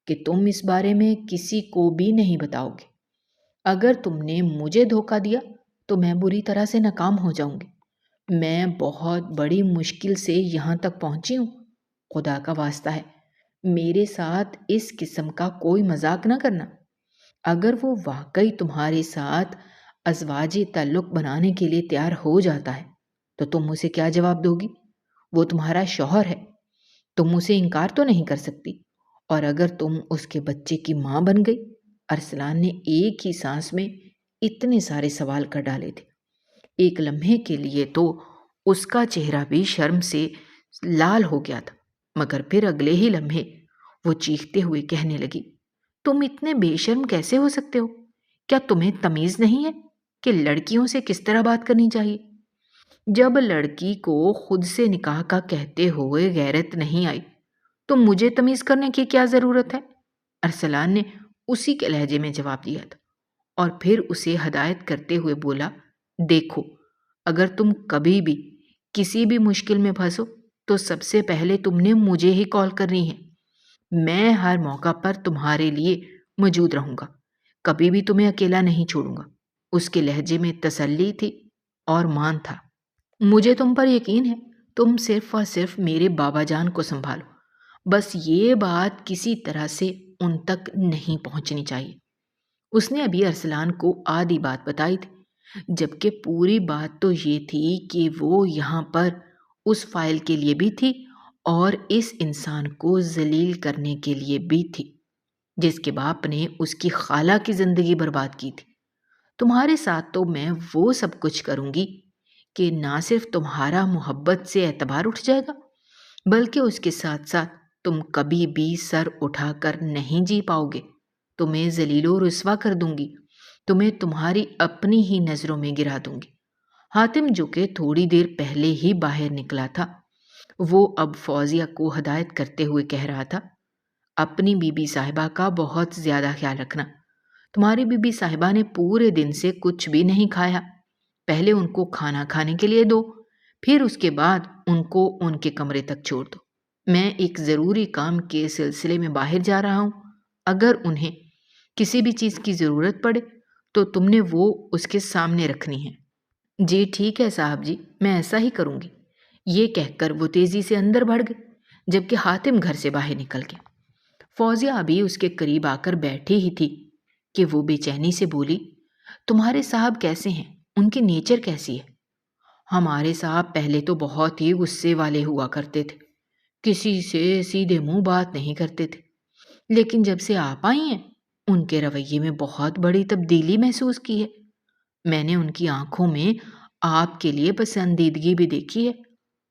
کہ تم اس بارے میں کسی کو بھی نہیں بتاؤ گے۔ اگر تم نے مجھے دھوکہ دیا تو میں بری طرح سے ناکام ہو جاؤں گی۔ میں بہت بڑی مشکل سے یہاں تک پہنچی ہوں۔ خدا کا واسطہ ہے، میرے ساتھ اس قسم کا کوئی مذاق نہ کرنا۔ اگر وہ واقعی تمہارے ساتھ ازواجی تعلق بنانے کے لیے تیار ہو جاتا ہے تو تم اسے کیا جواب دو گی؟ وہ تمہارا شوہر ہے، تم اسے انکار تو نہیں کر سکتی۔ اور اگر تم اس کے بچے کی ماں بن گئی؟ ارسلان نے ایک ہی سانس میں اتنے سارے سوال کر ڈالے تھے۔ ایک لمحے کے لیے تو اس کا چہرہ بھی شرم سے لال ہو گیا تھا، مگر پھر اگلے ہی لمحے وہ چیختے ہوئے کہنے لگی، تم اتنے بے شرم کیسے ہو سکتے ہو؟ کیا تمہیں تمیز نہیں ہے کہ لڑکیوں سے کس طرح بات کرنی چاہیے؟ جب لڑکی کو خود سے نکاح کا کہتے ہوئے غیرت نہیں آئی تو مجھے تمیز کرنے کی کیا ضرورت ہے؟ ارسلان نے اسی کے لہجے میں جواب دیا تھا، اور پھر اسے ہدایت کرتے ہوئے بولا، دیکھو، اگر تم کبھی بھی کسی بھی مشکل میں پھنسو تو سب سے پہلے تم نے مجھے ہی کال کرنی ہے۔ میں ہر موقع پر تمہارے لیے موجود رہوں گا، کبھی بھی تمہیں اکیلا نہیں چھوڑوں گا۔ اس کے لہجے میں تسلی تھی اور مان تھا۔ مجھے تم پر یقین ہے، تم صرف اور صرف میرے بابا جان کو سنبھالو، بس یہ بات کسی طرح سے ان تک نہیں پہنچنی چاہیے۔ اس نے ابھی ارسلان کو آدھی بات بتائی تھی، جبکہ پوری بات تو یہ تھی کہ وہ یہاں پر اس فائل کے لیے بھی تھی اور اس انسان کو ذلیل کرنے کے لیے بھی تھی، جس کے باپ نے اس کی خالہ کی زندگی برباد کی تھی۔ تمہارے ساتھ تو میں وہ سب کچھ کروں گی کہ نہ صرف تمہارا محبت سے اعتبار اٹھ جائے گا، بلکہ اس کے ساتھ ساتھ تم کبھی بھی سر اٹھا کر نہیں جی پاؤ گے۔ تمہیں ذلیل و رسوا کر دوں گی، تمہیں تمہاری اپنی ہی نظروں میں گرا دوں گی۔ حاتم جو کہ تھوڑی دیر پہلے ہی باہر نکلا تھا، وہ اب فوزیہ کو ہدایت کرتے ہوئے کہہ رہا تھا، اپنی بی بی صاحبہ کا بہت زیادہ خیال رکھنا۔ تمہاری بی بی صاحبہ نے پورے دن سے کچھ بھی نہیں کھایا۔ پہلے ان کو کھانا کھانے کے لیے دو، پھر اس کے بعد ان کو ان کے کمرے تک چھوڑ دو۔ میں ایک ضروری کام کے سلسلے میں باہر جا رہا ہوں، اگر انہیں کسی بھی چیز کی ضرورت پڑے تو تم نے وہ اس کے سامنے رکھنی ہے۔ جی ٹھیک ہے صاحب جی، میں ایسا ہی کروں گی۔ یہ کہہ کر وہ تیزی سے اندر بڑھ گئی، جبکہ حاتم گھر سے باہر نکل گیا۔ فوزیہ ابھی اس کے قریب آ کر بیٹھی ہی تھی کہ وہ بے چینی سے بولی، تمہارے صاحب کیسے ہیں؟ ان کی نیچر کیسی ہے؟ ہمارے صاحب پہلے تو بہت ہی غصے والے ہوا کرتے تھے، کسی سے سیدھے منہ بات نہیں کرتے تھے، لیکن جب سے آپ آئی ہیں ان کے رویے میں بہت بڑی تبدیلی محسوس کی ہے۔ میں نے ان کی آنکھوں میں آپ کے لیے پسندیدگی بھی دیکھی ہے۔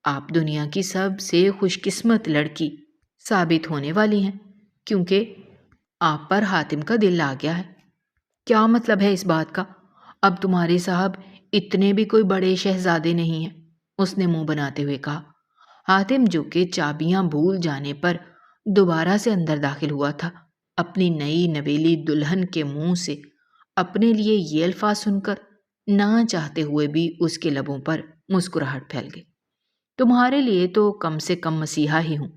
آپ دنیا کی سب سے خوش قسمت لڑکی ثابت ہونے والی ہیں، کیونکہ آپ پر حاتم کا دل آ گیا ہے۔ کیا مطلب ہے اس بات کا؟ اب تمہارے صاحب اتنے بھی کوئی بڑے شہزادے نہیں ہیں، اس نے منہ بناتے ہوئے کہا۔ حاتم جو کہ چابیاں بھول جانے پر دوبارہ سے اندر داخل ہوا تھا، اپنی نئی نویلی دلہن کے منہ سے اپنے لیے یہ الفاظ سن کر نہ چاہتے ہوئے بھی اس کے لبوں پر مسکراہٹ پھیل گئی۔ تمہارے لیے تو کم سے کم مسیحا ہی ہوں۔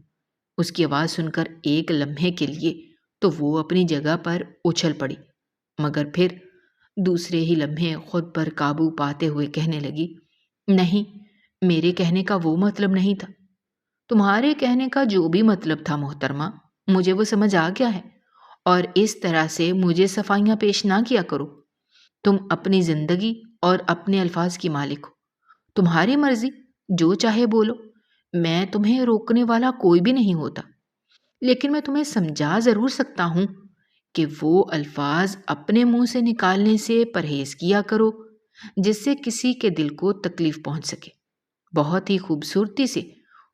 اس کی آواز سن کر ایک لمحے کے لیے تو وہ اپنی جگہ پر اچھل پڑی، مگر پھر دوسرے ہی لمحے خود پر قابو پاتے ہوئے کہنے لگی، نہیں، میرے کہنے کا وہ مطلب نہیں تھا۔ تمہارے کہنے کا جو بھی مطلب تھا محترمہ، مجھے وہ سمجھ آ گیا ہے، اور اس طرح سے مجھے صفائیاں پیش نہ کیا کرو۔ تم اپنی زندگی اور اپنے الفاظ کی مالک ہو، تمہاری مرضی، جو چاہے بولو، میں تمہیں روکنے والا کوئی بھی نہیں ہوتا، لیکن میں تمہیں سمجھا ضرور سکتا ہوں کہ وہ الفاظ اپنے منہ سے نکالنے سے پرہیز کیا کرو جس سے کسی کے دل کو تکلیف پہنچ سکے۔ بہت ہی خوبصورتی سے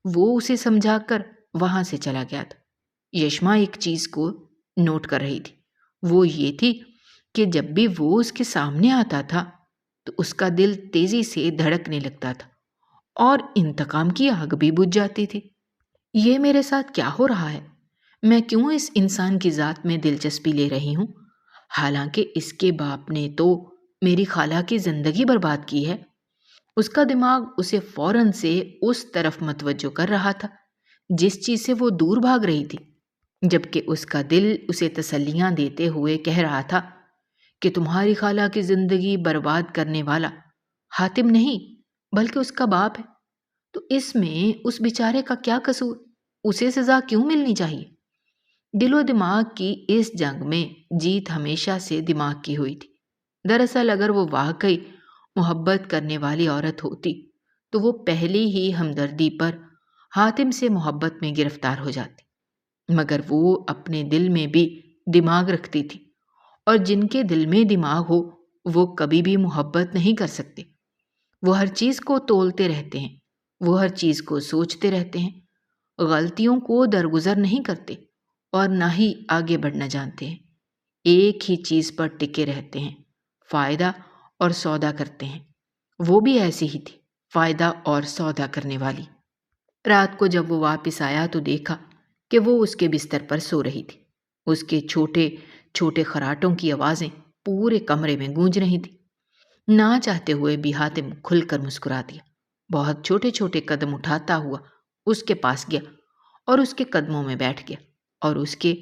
وہ اسے سمجھا کر وہاں سے چلا گیا تھا۔ یشما ایک چیز کو نوٹ کر رہی تھی، وہ یہ تھی کہ جب بھی وہ اس کے سامنے آتا تھا تو اس کا دل تیزی سے دھڑکنے لگتا تھا اور انتقام کی آگ بھی بجھ جاتی تھی۔ یہ میرے ساتھ کیا ہو رہا ہے؟ میں کیوں اس انسان کی ذات میں دلچسپی لے رہی ہوں، حالانکہ اس کے باپ نے تو میری خالہ کی زندگی برباد کی ہے۔ اس کا دماغ اسے فوراً سے اس طرف متوجہ کر رہا تھا جس چیز سے وہ دور بھاگ رہی تھی، جبکہ اس کا دل اسے تسلیاں دیتے ہوئے کہہ رہا تھا کہ تمہاری خالہ کی زندگی برباد کرنے والا حاتم نہیں بلکہ اس کا باپ ہے، تو اس میں اس بیچارے کا کیا قصور؟ اسے سزا کیوں ملنی چاہیے؟ دل و دماغ کی اس جنگ میں جیت ہمیشہ سے دماغ کی ہوئی تھی۔ دراصل اگر وہ واقعی محبت کرنے والی عورت ہوتی تو وہ پہلی ہی ہمدردی پر حاتم سے محبت میں گرفتار ہو جاتی، مگر وہ اپنے دل میں بھی دماغ رکھتی تھی، اور جن کے دل میں دماغ ہو وہ کبھی بھی محبت نہیں کر سکتے۔ وہ ہر چیز کو تولتے رہتے ہیں، وہ ہر چیز کو سوچتے رہتے ہیں، غلطیوں کو درگزر نہیں کرتے اور نہ ہی آگے بڑھنا جانتے ہیں۔ ایک ہی چیز پر ٹکے رہتے ہیں، فائدہ اور سودا کرتے ہیں۔ وہ بھی ایسی ہی تھی، فائدہ اور سودا کرنے والی۔ رات کو جب وہ واپس آیا تو دیکھا کہ وہ اس کے بستر پر سو رہی تھی۔ اس کے چھوٹے چھوٹے خراٹوں کی آوازیں پورے کمرے میں گونج رہی تھی۔ نہ چاہتے ہوئے بھی حاتم کھل کر مسکرا دیا، بہت چھوٹے چھوٹے قدم اٹھاتا ہوا اس کے پاس گیا اور اس کے قدموں میں بیٹھ گیا اور اس کے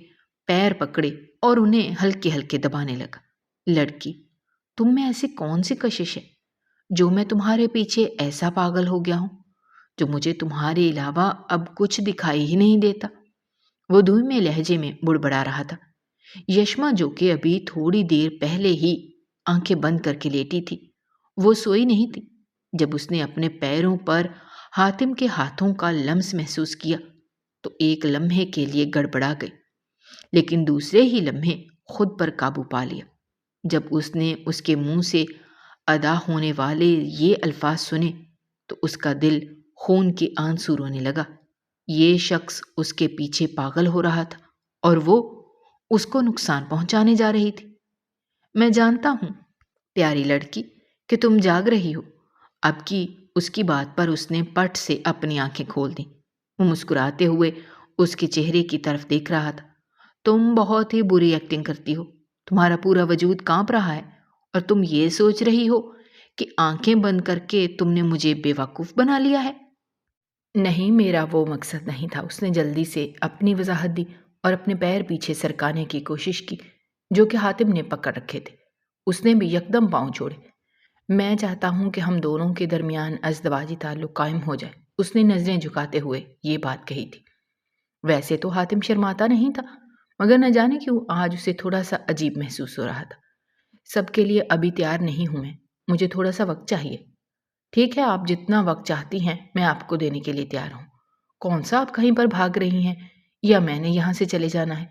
پیر پکڑے اور انہیں ہلکے ہلکے دبانے لگا۔ لڑکی، تم میں ایسی کون سی کشش ہے جو میں تمہارے پیچھے ایسا پاگل ہو گیا ہوں، جو مجھے تمہارے علاوہ اب کچھ دکھائی ہی نہیں دیتا؟ وہ دھیمے لہجے میں بڑبڑا رہا تھا۔ یشما جو کہ ابھی تھوڑی دیر پہلے ہی آنکھیں بند کر کے لیٹی تھی، وہ سوئی نہیں تھی۔ جب اس نے اپنے پیروں پر حاتم کے ہاتھوں کا لمس محسوس کیا تو ایک لمحے کے لیے گڑبڑا گئی، لیکن دوسرے ہی لمحے خود پر قابو پا لیا جب اس نے اس کے منہ سے ادا ہونے والے یہ الفاظ سنے تو اس کا دل خون کے آنسو رونے لگا۔ یہ شخص اس کے پیچھے پاگل ہو رہا تھا اور وہ اس کو نقصان پہنچانے جا رہی تھی۔ میں جانتا ہوں پیاری لڑکی کہ تم جاگ رہی ہو۔ اب کی اس کی بات پر اس نے پٹ سے اپنی آنکھیں کھول دیں۔ وہ مسکراتے ہوئے اس کے چہرے کی طرف دیکھ رہا تھا۔ تم بہت ہی بری ایکٹنگ کرتی ہو، تمہارا پورا وجود کانپ رہا ہے اور تم یہ سوچ رہی ہو کہ آنکھیں بند کر کے تم نے مجھے بے وقوف بنا لیا ہے۔ نہیں، میرا وہ مقصد نہیں تھا۔ اس نے جلدی سے اپنی وضاحت دی اور اپنے پیر پیچھے سرکانے کی کوشش کی جو کہ حاتم نے پکڑ رکھے تھے۔ اس نے بھی یکدم پاؤں چھوڑے۔ میں چاہتا ہوں کہ ہم دونوں کے درمیان ازدواجی تعلق قائم ہو جائے، اس نے نظریں جھکاتے ہوئے یہ بات کہی تھی۔ ویسے تو حاتم شرماتا نہیں تھا، مگر نہ جانے کیوں آج اسے تھوڑا سا عجیب محسوس ہو رہا تھا۔ سب کے لیے ابھی تیار نہیں ہوں میں، مجھے تھوڑا سا وقت چاہیے۔ ٹھیک ہے، آپ جتنا وقت چاہتی ہیں میں آپ کو دینے کے لیے تیار ہوں۔ کون سا آپ کہیں پر بھاگ رہی ہیں یا میں نے یہاں سے چلے جانا ہے؟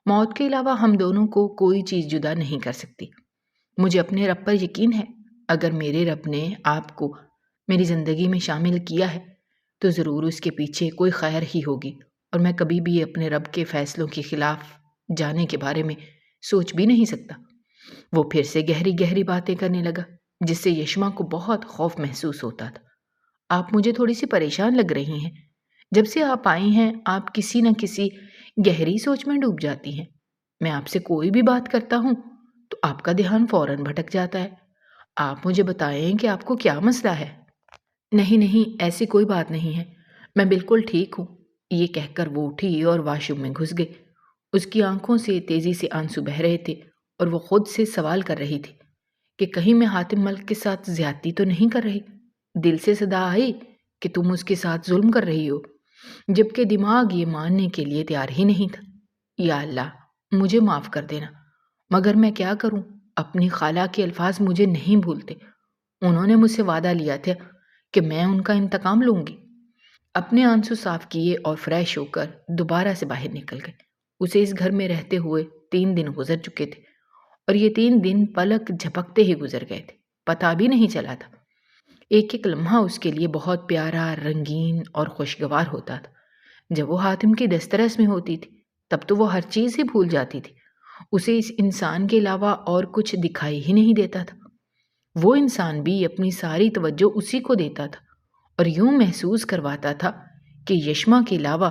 موت کے علاوہ ہم دونوں کو کوئی چیز جدا نہیں کر سکتی۔ مجھے اپنے رب پر یقین ہے، اگر میرے رب نے آپ کو میری زندگی میں شامل کیا ہے تو ضرور اس کے پیچھے کوئی خیر ہی ہوگی، اور میں کبھی بھی اپنے رب کے فیصلوں کے خلاف جانے کے بارے میں سوچ بھی نہیں سکتا۔ وہ پھر سے گہری گہری باتیں کرنے لگا جس سے یشما کو بہت خوف محسوس ہوتا تھا۔ آپ مجھے تھوڑی سی پریشان لگ رہی ہیں۔ جب سے آپ آئی ہیں آپ کسی نہ کسی گہری سوچ میں ڈوب جاتی ہیں۔ میں آپ سے کوئی بھی بات کرتا ہوں تو آپ کا دھیان فوراً بھٹک جاتا ہے۔ آپ مجھے بتائیں کہ آپ کو کیا مسئلہ ہے؟ نہیں نہیں، ایسی کوئی بات نہیں ہے، میں بالکل ٹھیک ہوں۔ یہ کہہ کر وہ اٹھی اور واش روم میں گھس گئی۔ اس کی آنکھوں سے تیزی سے آنسو بہہ رہے تھے اور وہ خود سے سوال کر رہی تھی کہ کہیں میں حاتم ملک کے ساتھ زیادتی تو نہیں کر رہی۔ دل سے صدا آئی کہ تم اس کے ساتھ ظلم کر رہی ہو، جبکہ دماغ یہ ماننے کے لیے تیار ہی نہیں تھا۔ یا اللہ، مجھے معاف کر دینا، مگر میں کیا کروں؟ اپنی خالہ کے الفاظ مجھے نہیں بھولتے۔ انہوں نے مجھ سے وعدہ لیا تھا کہ میں ان کا انتقام لوں گی۔ اپنے آنسو صاف کیے اور فریش ہو کر دوبارہ سے باہر نکل گئے۔ اسے اس گھر میں رہتے ہوئے 3 دن گزر چکے تھے، اور یہ 3 دن پلک جھپکتے ہی گزر گئے تھے، پتہ بھی نہیں چلا تھا۔ ایک ایک لمحہ اس کے لیے بہت پیارا، رنگین اور خوشگوار ہوتا تھا۔ جب وہ حاتم کی دسترس میں ہوتی تھی تب تو وہ ہر چیز ہی بھول جاتی تھی۔ اسے اس انسان کے علاوہ اور کچھ دکھائی ہی نہیں دیتا تھا۔ وہ انسان بھی اپنی ساری توجہ اسی کو دیتا تھا اور یوں محسوس کرواتا تھا کہ یشما کے علاوہ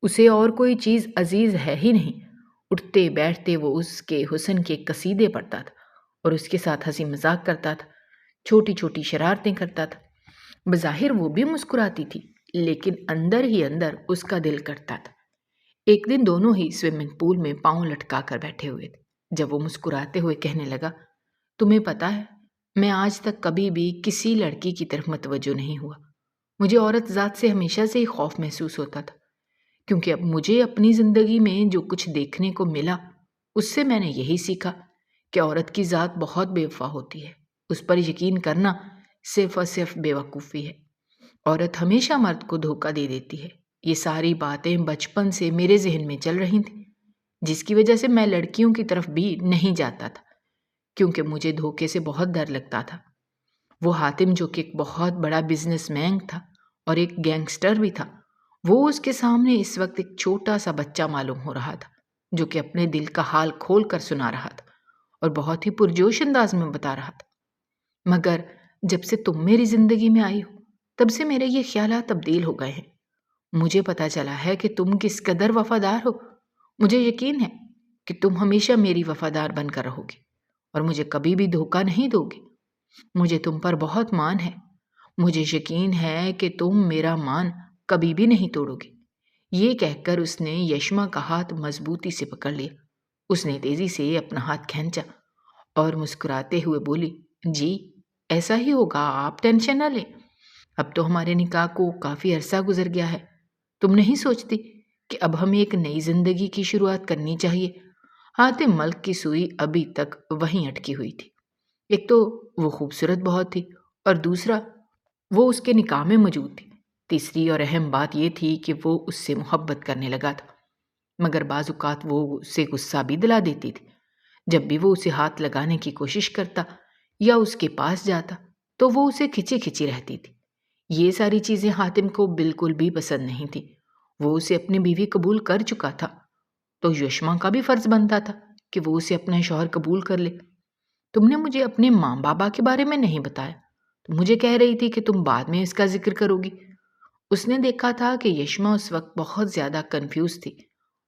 اسے اور کوئی چیز عزیز ہے ہی نہیں۔ اٹھتے بیٹھتے وہ اس کے حسن کے قصیدے پڑھتا تھا اور اس کے ساتھ ہنسی مذاق کرتا تھا، چھوٹی چھوٹی شرارتیں کرتا تھا۔ بظاہر وہ بھی مسکراتی تھی، لیکن اندر ہی اندر اس کا دل کرتا تھا۔ ایک دن دونوں ہی سوئمنگ پول میں پاؤں لٹکا کر بیٹھے ہوئے تھے، جب وہ مسکراتے ہوئے کہنے لگا، تمہیں پتہ ہے میں آج تک کبھی بھی کسی لڑکی کی طرف متوجہ نہیں ہوا۔ مجھے عورت ذات سے ہمیشہ سے ہی خوف محسوس ہوتا تھا، کیونکہ اب مجھے اپنی زندگی میں جو کچھ دیکھنے کو ملا اس سے میں نے یہی سیکھا کہ عورت کی ذات بہت بے وفا ہوتی ہے۔ اس پر یقین کرنا صرف اور صرف بے وقوفی ہے۔ عورت ہمیشہ مرد کو دھوکہ دے دیتی ہے۔ یہ ساری باتیں بچپن سے میرے ذہن میں چل رہی تھیں، جس کی وجہ سے میں لڑکیوں کی طرف بھی نہیں جاتا تھا، کیونکہ مجھے دھوکے سے بہت ڈر لگتا تھا۔ وہ حاتم جو کہ ایک بہت بڑا بزنس مین تھا اور ایک گینگسٹر بھی تھا، وہ اس کے سامنے اس وقت ایک چھوٹا سا بچہ معلوم ہو رہا تھا، جو کہ اپنے دل کا حال کھول کر سنا رہا تھا اور بہت ہی پرجوش انداز میں بتا رہا تھا۔ مگر جب سے تم میری زندگی میں آئی ہو تب سے میرے یہ خیالات تبدیل ہو گئے ہیں۔ مجھے پتا چلا ہے کہ تم کس قدر وفادار ہو۔ مجھے یقین ہے کہ تم ہمیشہ میری وفادار بن کر رہو گی اور مجھے کبھی بھی دھوکہ نہیں دو گی۔ مجھے تم پر بہت مان ہے۔ مجھے یقین ہے کہ تم میرا مان کبھی بھی نہیں توڑو گی۔ یہ کہہ کر اس نے یشما کا ہاتھ مضبوطی سے پکڑ لیا۔ اس نے تیزی سے اپنا ہاتھ کھینچا اور مسکراتے ہوئے بولی، جی ایسا ہی ہوگا، آپ ٹینشن نہ لیں۔ اب تو ہمارے نکاح کو کافی عرصہ گزر گیا ہے۔ تم نہیں سوچتی کہ اب ہمیں ایک نئی زندگی کی شروعات کرنی چاہیے؟ حاتم ملک کی سوئی ابھی تک وہیں اٹکی ہوئی تھی۔ ایک تو وہ خوبصورت بہت تھی اور دوسرا وہ اس کے نکاح میں موجود تھی۔ تیسری اور اہم بات یہ تھی کہ وہ اس سے محبت کرنے لگا تھا، مگر بعض اوقات وہ اسے غصہ بھی دلا دیتی تھی۔ جب بھی وہ اسے ہاتھ لگانے کی کوشش کرتا یا اس کے پاس جاتا تو وہ اسے کھچی کھچی رہتی تھی۔ یہ ساری چیزیں حاتم کو بالکل بھی پسند نہیں تھی۔ وہ اسے اپنی بیوی قبول کر چکا تھا، تو یشما کا بھی فرض بنتا تھا کہ وہ اسے اپنا شوہر قبول کر لے۔ تم نے مجھے اپنے ماں بابا کے بارے میں نہیں بتایا۔ تم مجھے کہہ رہی تھی کہ تم بعد میں اس کا ذکر کرو گی۔ اس نے دیکھا تھا کہ یشما اس وقت بہت زیادہ کنفیوز تھی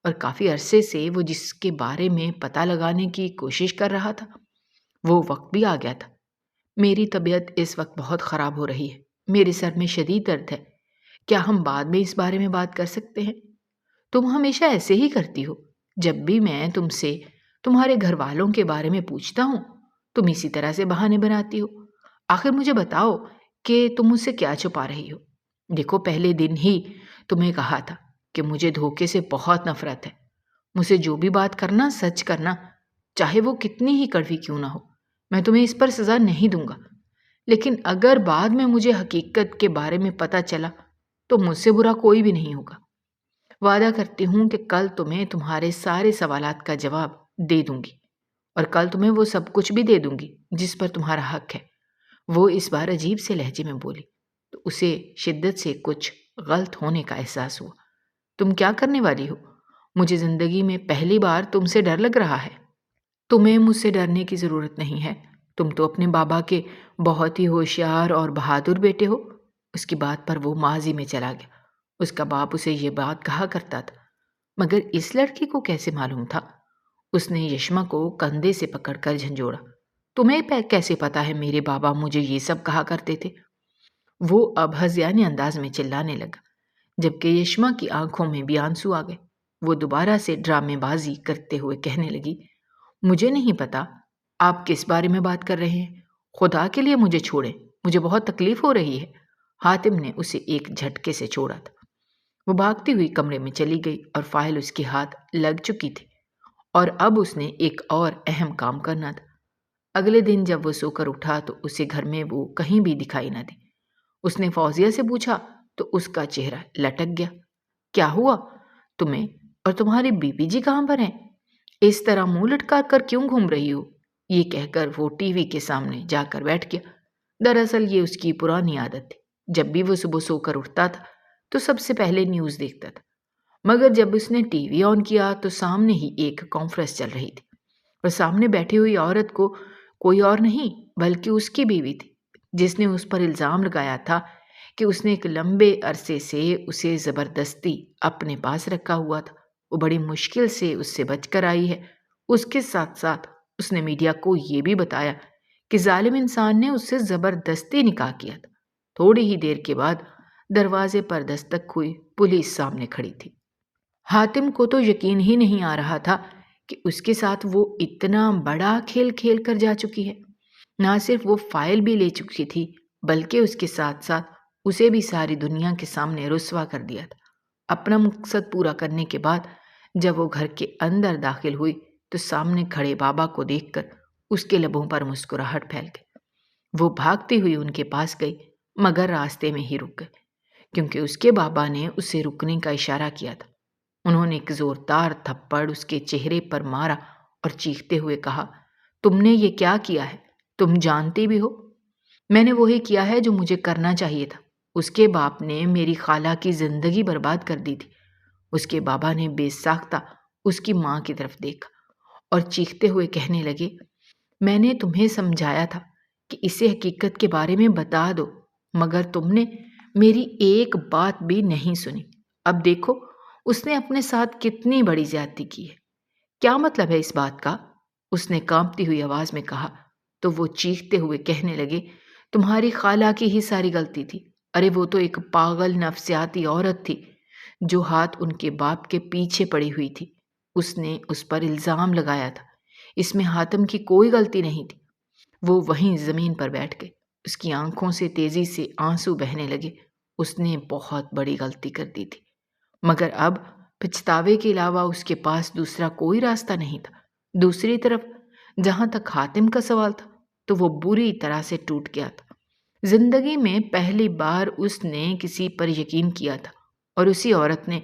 اور کافی عرصے سے وہ جس کے بارے میں پتہ لگانے کی کوشش کر رہا تھا وہ وقت بھی آ گیا تھا۔ میری طبیعت اس وقت بہت خراب ہو رہی ہے، میرے سر میں شدید درد ہے، کیا ہم بعد میں اس بارے میں بات کر سکتے ہیں؟ تم ہمیشہ ایسے ہی کرتی ہو، جب بھی میں تم سے تمہارے گھر والوں کے بارے میں پوچھتا ہوں تم اسی طرح سے بہانے بناتی ہو۔ آخر مجھے بتاؤ کہ تم مجھ سے کیا چھپا رہی ہو؟ دیکھو، پہلے دن ہی تمہیں کہا تھا کہ مجھے دھوکے سے بہت نفرت ہے۔ مجھ سے جو بھی بات کرنا سچ کرنا، چاہے وہ کتنی ہی کڑوی کیوں نہ ہو۔ میں تمہیں اس پر سزا نہیں دوں گا، لیکن اگر بعد میں مجھے حقیقت کے بارے میں پتہ چلا تو مجھ سے برا کوئی بھی نہیں ہوگا۔ وعدہ کرتی ہوں کہ کل تمہیں تمہارے سارے سوالات کا جواب دے دوں گی، اور کل تمہیں وہ سب کچھ بھی دے دوں گی جس پر تمہارا حق ہے۔ وہ اس بار عجیب سے لہجے میں بولی تو اسے شدت سے کچھ غلط ہونے کا احساس ہوا۔ تم کیا کرنے والی ہو؟ مجھے زندگی میں پہلی بار تم سے ڈر لگ رہا ہے۔ تمہیں مجھ سے ڈرنے کی ضرورت نہیں ہے، تم تو اپنے بابا کے بہت ہی ہوشیار اور بہادر بیٹے ہو۔ اس کی بات پر وہ ماضی میں چلا گیا۔ اس کا باپ اسے یہ بات کہا کرتا تھا، مگر اس لڑکی کو کیسے معلوم تھا؟ اس نے یشما کو کندھے سے پکڑ کر جھنجھوڑا۔ تمہیں کیسے پتا ہے میرے بابا مجھے یہ سب کہا کرتے تھے؟ وہ اب ہذیانی انداز میں چلانے لگا، جبکہ یشما کی آنکھوں میں بھی آنسو آ گئے۔ وہ دوبارہ سے ڈرامے بازی کرتے ہوئے کہنے لگی، مجھے نہیں پتا آپ کس بارے میں بات کر رہے ہیں، خدا کے لیے مجھے چھوڑیں، مجھے بہت تکلیف ہو رہی ہے۔ حاتم نے اسے ایک جھٹکے سے چھوڑا تھا۔ وہ بھاگتی ہوئی کمرے میں چلی گئی اور فائل اس کے ہاتھ لگ چکی تھی، اور اب اس نے ایک اور اہم کام کرنا تھا۔ اگلے دن جب وہ سو کر اٹھا تو اسے گھر میں وہ کہیں بھی دکھائی نہ دی۔ اس نے فوزیہ سے پوچھا تو اس کا چہرہ لٹک گیا۔ کیا ہوا؟ تمہیں اور تمہاری بیوی جی کہاں پر ہیں؟ اس طرح منہ لٹکا کر کیوں گھوم رہی ہو؟ یہ کہہ کر وہ ٹی وی کے سامنے جا کر بیٹھ گیا۔ دراصل یہ اس کی پرانی عادت تھی، جب بھی وہ صبح سو کر اٹھتا تھا تو سب سے پہلے نیوز دیکھتا تھا، مگر جب اس نے ٹی وی آن کیا تو سامنے ہی ایک کانفرنس چل رہی تھی، اور سامنے بیٹھی ہوئی عورت کو کوئی اور نہیں بلکہ اس کی بیوی تھی، جس نے اس پر الزام لگایا تھا کہ اس نے ایک لمبے عرصے سے اسے زبردستی اپنے پاس رکھا ہوا تھا۔ وہ بڑی مشکل سے اس سے بچ کر آئی ہے۔ اس کے ساتھ ساتھ اس نے میڈیا کو یہ بھی بتایا کہ ظالم انسان نے اس سے زبردستی نکاح کیا تھا۔ تھوڑی ہی دیر کے بعد دروازے پر دستک ہوئی، پولیس سامنے کھڑی تھی۔ حاتم کو تو یقین ہی نہیں آ رہا تھا کہ اس کے ساتھ وہ اتنا بڑا کھیل کھیل کر جا چکی ہے۔ نہ صرف وہ فائل بھی لے چکی تھی بلکہ اس کے ساتھ ساتھ اسے بھی ساری دنیا کے سامنے رسوا کر دیا تھا۔ اپنا مقصد پورا کرنے کے بعد جب وہ گھر کے اندر داخل ہوئی تو سامنے کھڑے بابا کو دیکھ کر اس کے لبوں پر مسکراہٹ پھیل گئی۔ وہ بھاگتی ہوئی ان کے پاس گئی مگر راستے میں ہی رک گئے، کیونکہ اس کے بابا نے اسے رکنے کا اشارہ کیا تھا۔ انہوں نے ایک زوردار تھپڑ اس کے چہرے پر مارا اور چیختے ہوئے کہا، تم نے یہ کیا کیا ہے؟ تم جانتی بھی ہو؟ میں نے وہی کیا ہے جو مجھے کرنا چاہیے تھا۔ اس کے باپ نے میری خالہ کی زندگی برباد کر دی تھی۔ اس کے بابا نے بے ساختہ اس کی ماں کی طرف دیکھا اور چیختے ہوئے کہنے لگے، میں نے تمہیں سمجھایا تھا کہ اسے حقیقت کے بارے میں بتا دو، مگر تم نے میری ایک بات بھی نہیں سنی۔ اب دیکھو اس نے اپنے ساتھ کتنی بڑی زیادتی کی ہے۔ کیا مطلب ہے اس بات کا؟ اس نے کانپتی ہوئی آواز میں کہا۔ تو وہ چیختے ہوئے کہنے لگے، تمہاری خالہ کی ہی ساری غلطی تھی۔ ارے وہ تو ایک پاگل نفسیاتی عورت تھی جو ہاتھ ان کے باپ کے پیچھے پڑی ہوئی تھی۔ اس نے اس پر الزام لگایا تھا۔ اس میں حاتم کی کوئی غلطی نہیں تھی۔ وہ وہیں زمین پر بیٹھ گئے۔ اس کی آنکھوں سے تیزی سے آنسو بہنے لگے۔ اس نے بہت بڑی غلطی کر دی تھی، مگر اب پچھتاوے کے علاوہ اس کے پاس دوسرا کوئی راستہ نہیں تھا۔ دوسری طرف جہاں تک حاتم کا سوال تھا تو وہ بری طرح سے ٹوٹ گیا تھا۔ زندگی میں پہلی بار اس نے کسی پر یقین کیا تھا اور اسی عورت نے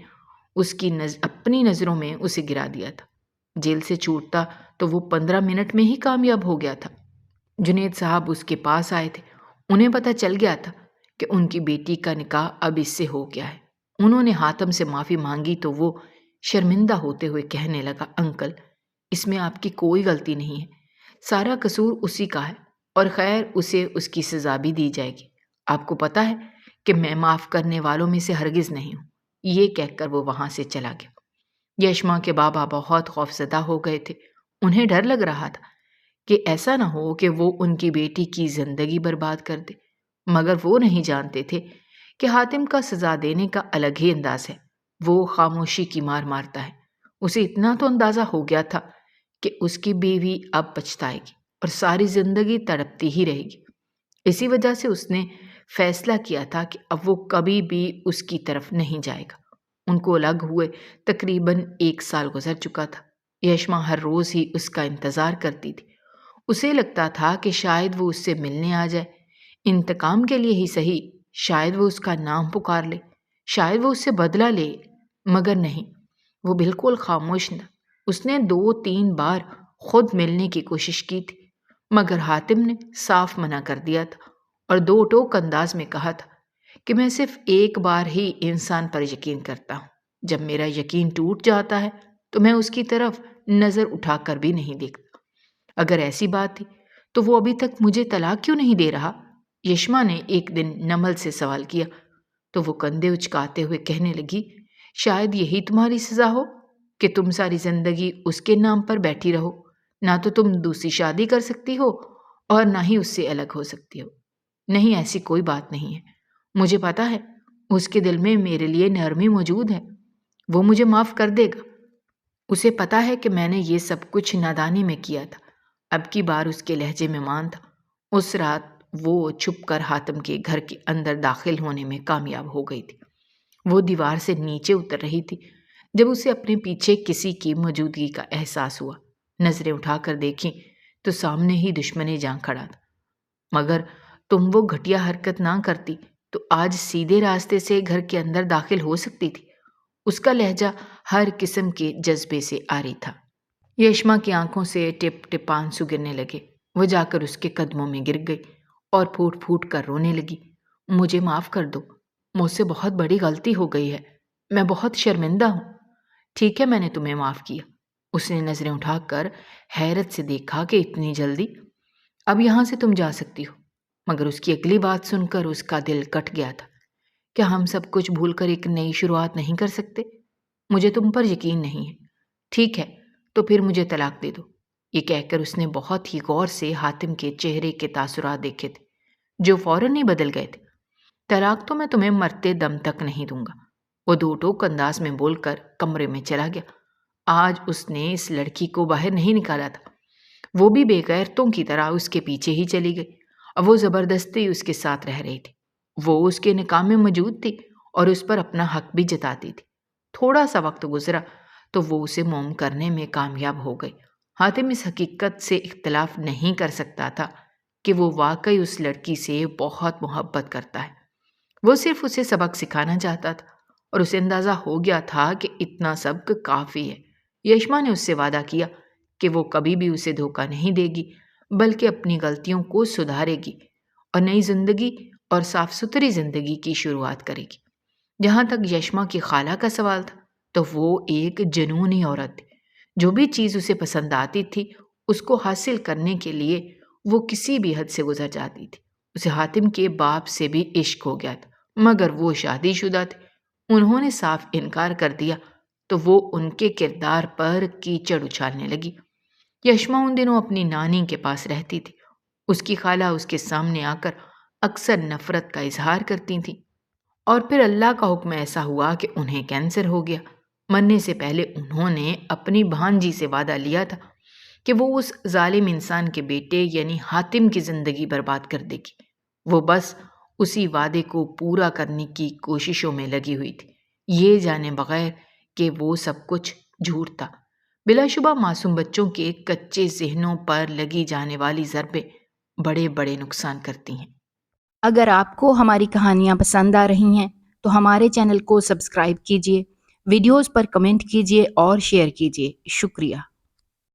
اس کی اپنی نظروں میں اسے گرا دیا تھا۔ جیل سے چھوٹتا تو وہ 15 منٹ میں ہی کامیاب ہو گیا تھا۔ جنید صاحب اس کے پاس آئے تھے۔ انہیں پتہ چل گیا تھا کہ ان کی بیٹی کا نکاح اب اس سے ہو گیا ہے۔ انہوں نے حاتم سے معافی مانگی تو وہ شرمندہ ہوتے ہوئے کہنے لگا، انکل اس میں آپ کی کوئی غلطی نہیں ہے، سارا قصور اسی کا ہے، اور خیر اسے اس کی سزا بھی دی جائے گی۔ آپ کو پتہ ہے کہ میں معاف کرنے والوں میں سے ہرگز نہیں ہوں۔ یہ کہہ کر وہ وہاں سے چلا گیا۔ یشما کے بابا بہت خوفزدہ ہو گئے تھے۔ انہیں ڈر لگ رہا تھا کہ ایسا نہ ہو کہ وہ ان کی بیٹی کی زندگی برباد کر دے، مگر وہ نہیں جانتے تھے کہ حاتم کا سزا دینے کا الگ ہی انداز ہے۔ وہ خاموشی کی مار مارتا ہے۔ اسے اتنا تو اندازہ ہو گیا تھا کہ اس کی بیوی اب پچھتائے گی اور ساری زندگی تڑپتی ہی رہے گی۔ اسی وجہ سے اس نے فیصلہ کیا تھا کہ اب وہ کبھی بھی اس کی طرف نہیں جائے گا۔ ان کو الگ ہوئے تقریباً 1 سال گزر چکا تھا۔ یشما ہر روز ہی اس کا انتظار کرتی تھی۔ اسے لگتا تھا کہ شاید وہ اس سے ملنے آ جائے، انتقام کے لیے ہی صحیح، شاید وہ اس کا نام پکار لے، شاید وہ اس سے بدلہ لے، مگر نہیں، وہ بالکل خاموش تھا۔ اس نے 2-3 بار خود ملنے کی کوشش کی تھی، مگر حاتم نے صاف منع کر دیا تھا اور 2 ٹوک انداز میں کہا تھا کہ میں صرف ایک بار ہی انسان پر یقین کرتا ہوں۔ جب میرا یقین ٹوٹ جاتا ہے تو میں اس کی طرف نظر اٹھا کر بھی نہیں دیکھتا۔ اگر ایسی بات تھی تو وہ ابھی تک مجھے طلاق کیوں نہیں دے رہا؟ یشما نے ایک دن نمل سے سوال کیا تو وہ کندھے اچکاتے ہوئے کہنے لگی، شاید یہی تمہاری سزا ہو کہ تم ساری زندگی اس کے نام پر بیٹھی رہو۔ نہ تو تم دوسری شادی کر سکتی ہو اور نہ ہی اس سے الگ ہو سکتی ہو۔ نہیں، ایسی کوئی بات نہیں ہے۔ مجھے پتا ہے اس کے دل میں میرے لیے نرمی موجود ہے، وہ مجھے معاف کر دے گا۔ اسے پتا ہے کہ میں نے یہ سب کچھ نادانی میں کیا تھا۔ اب کی بار اس کے لہجے میں مان تھا۔ اس رات وہ چھپ کر حاتم کے گھر کے اندر داخل ہونے میں کامیاب ہو گئی تھی۔ وہ دیوار سے نیچے اتر رہی تھی جب اسے اپنے پیچھے کسی کی موجودگی کا احساس ہوا۔ نظریں اٹھا کر دیکھیں تو سامنے ہی دشمن جان کھڑا تھا۔ مگر تم وہ گھٹیا حرکت نہ کرتی تو آج سیدھے راستے سے گھر کے اندر داخل ہو سکتی تھی۔ اس کا لہجہ ہر قسم کے جذبے سے عاری تھا۔ یشما کی آنکھوں سے ٹپ ٹپ آنسو گرنے لگے۔ وہ جا کر اس کے قدموں میں گر گئی اور پھوٹ پھوٹ کر رونے لگی۔ مجھے معاف کر دو، مجھ سے بہت بڑی غلطی ہو گئی ہے، میں بہت شرمندہ ہوں۔ ٹھیک ہے، میں نے تمہیں معاف کیا۔ اس نے نظریں اٹھا کر حیرت سے دیکھا کہ اتنی جلدی؟ اب یہاں سے تم جا سکتی ہو۔ مگر اس کی اگلی بات سن کر اس کا دل کٹ گیا تھا۔ کیا ہم سب کچھ بھول کر ایک نئی شروعات نہیں کر سکتے؟ مجھے تم پر یقین نہیں ہے۔ ٹھیک ہے، تو پھر مجھے طلاق دے دو۔ یہ کہہ کر اس نے بہت ہی غور سے حاتم کے چہرے کے تاثرات دیکھے تھے جو فوراً ہی بدل گئے تھے۔ طلاق تو میں تمہیں مرتے دم تک نہیں دوں گا، وہ دو ٹوک انداز میں بول کر کمرے میں چلا گیا۔ آج اس نے اس لڑکی کو باہر نہیں نکالا تھا، وہ بھی بے غیرتوں کی طرح اس کے پیچھے ہی چلی گئی اور وہ زبردستی اس کے ساتھ رہ رہی تھی۔ وہ اس کے نکاح میں موجود تھی اور اس پر اپنا حق بھی جتاتی تھی۔ تھوڑا سا وقت گزرا تو وہ اسے موم کرنے میں کامیاب ہو گئی۔ حاتم اس حقیقت سے اختلاف نہیں کر سکتا تھا کہ وہ واقعی اس لڑکی سے بہت محبت کرتا ہے۔ وہ صرف اسے سبق سکھانا چاہتا تھا اور اسے اندازہ ہو گیا تھا کہ اتنا سبق کافی ہے۔ یشما نے اس سے وعدہ کیا کہ وہ کبھی بھی اسے دھوکہ نہیں دے گی بلکہ اپنی غلطیوں کو سدھارے گی اور نئی زندگی اور صاف ستھری زندگی کی شروعات کرے گی۔ جہاں تک یشما کی خالہ کا سوال تھا تو وہ ایک جنونی عورت تھی۔ جو بھی چیز اسے پسند آتی تھی اس کو حاصل کرنے کے لیے وہ کسی بھی حد سے گزر جاتی تھی۔ اسے حاتم کے باپ سے بھی عشق ہو گیا تھا مگر وہ شادی شدہ تھے۔ انہوں نے صاف انکار کر دیا تو وہ ان کے کردار پر کیچڑ اچھالنے لگی۔ یشما ان دنوں اپنی نانی کے پاس رہتی تھی۔ اس کی خالہ اس کے سامنے آ کر اکثر نفرت کا اظہار کرتی تھیں۔ اور پھر اللہ کا حکم ایسا ہوا کہ انہیں کینسر ہو گیا۔ مرنے سے پہلے انہوں نے اپنی بھانجی سے وعدہ لیا تھا کہ وہ اس ظالم انسان کے بیٹے یعنی حاتم کی زندگی برباد کر دے گی۔ وہ بس اسی وعدے کو پورا کرنے کی کوششوں میں لگی ہوئی تھی، یہ جانے بغیر کہ وہ سب کچھ جھوٹ تھا۔ بلا شبہ معصوم بچوں کے کچے ذہنوں پر لگی جانے والی ضربیں بڑے بڑے نقصان کرتی ہیں۔ اگر آپ کو ہماری کہانیاں پسند آ رہی ہیں تو ہمارے چینل کو سبسکرائب کیجیے، ویڈیوز پر کمنٹ کیجیے اور شیئر کیجیے۔ شکریہ۔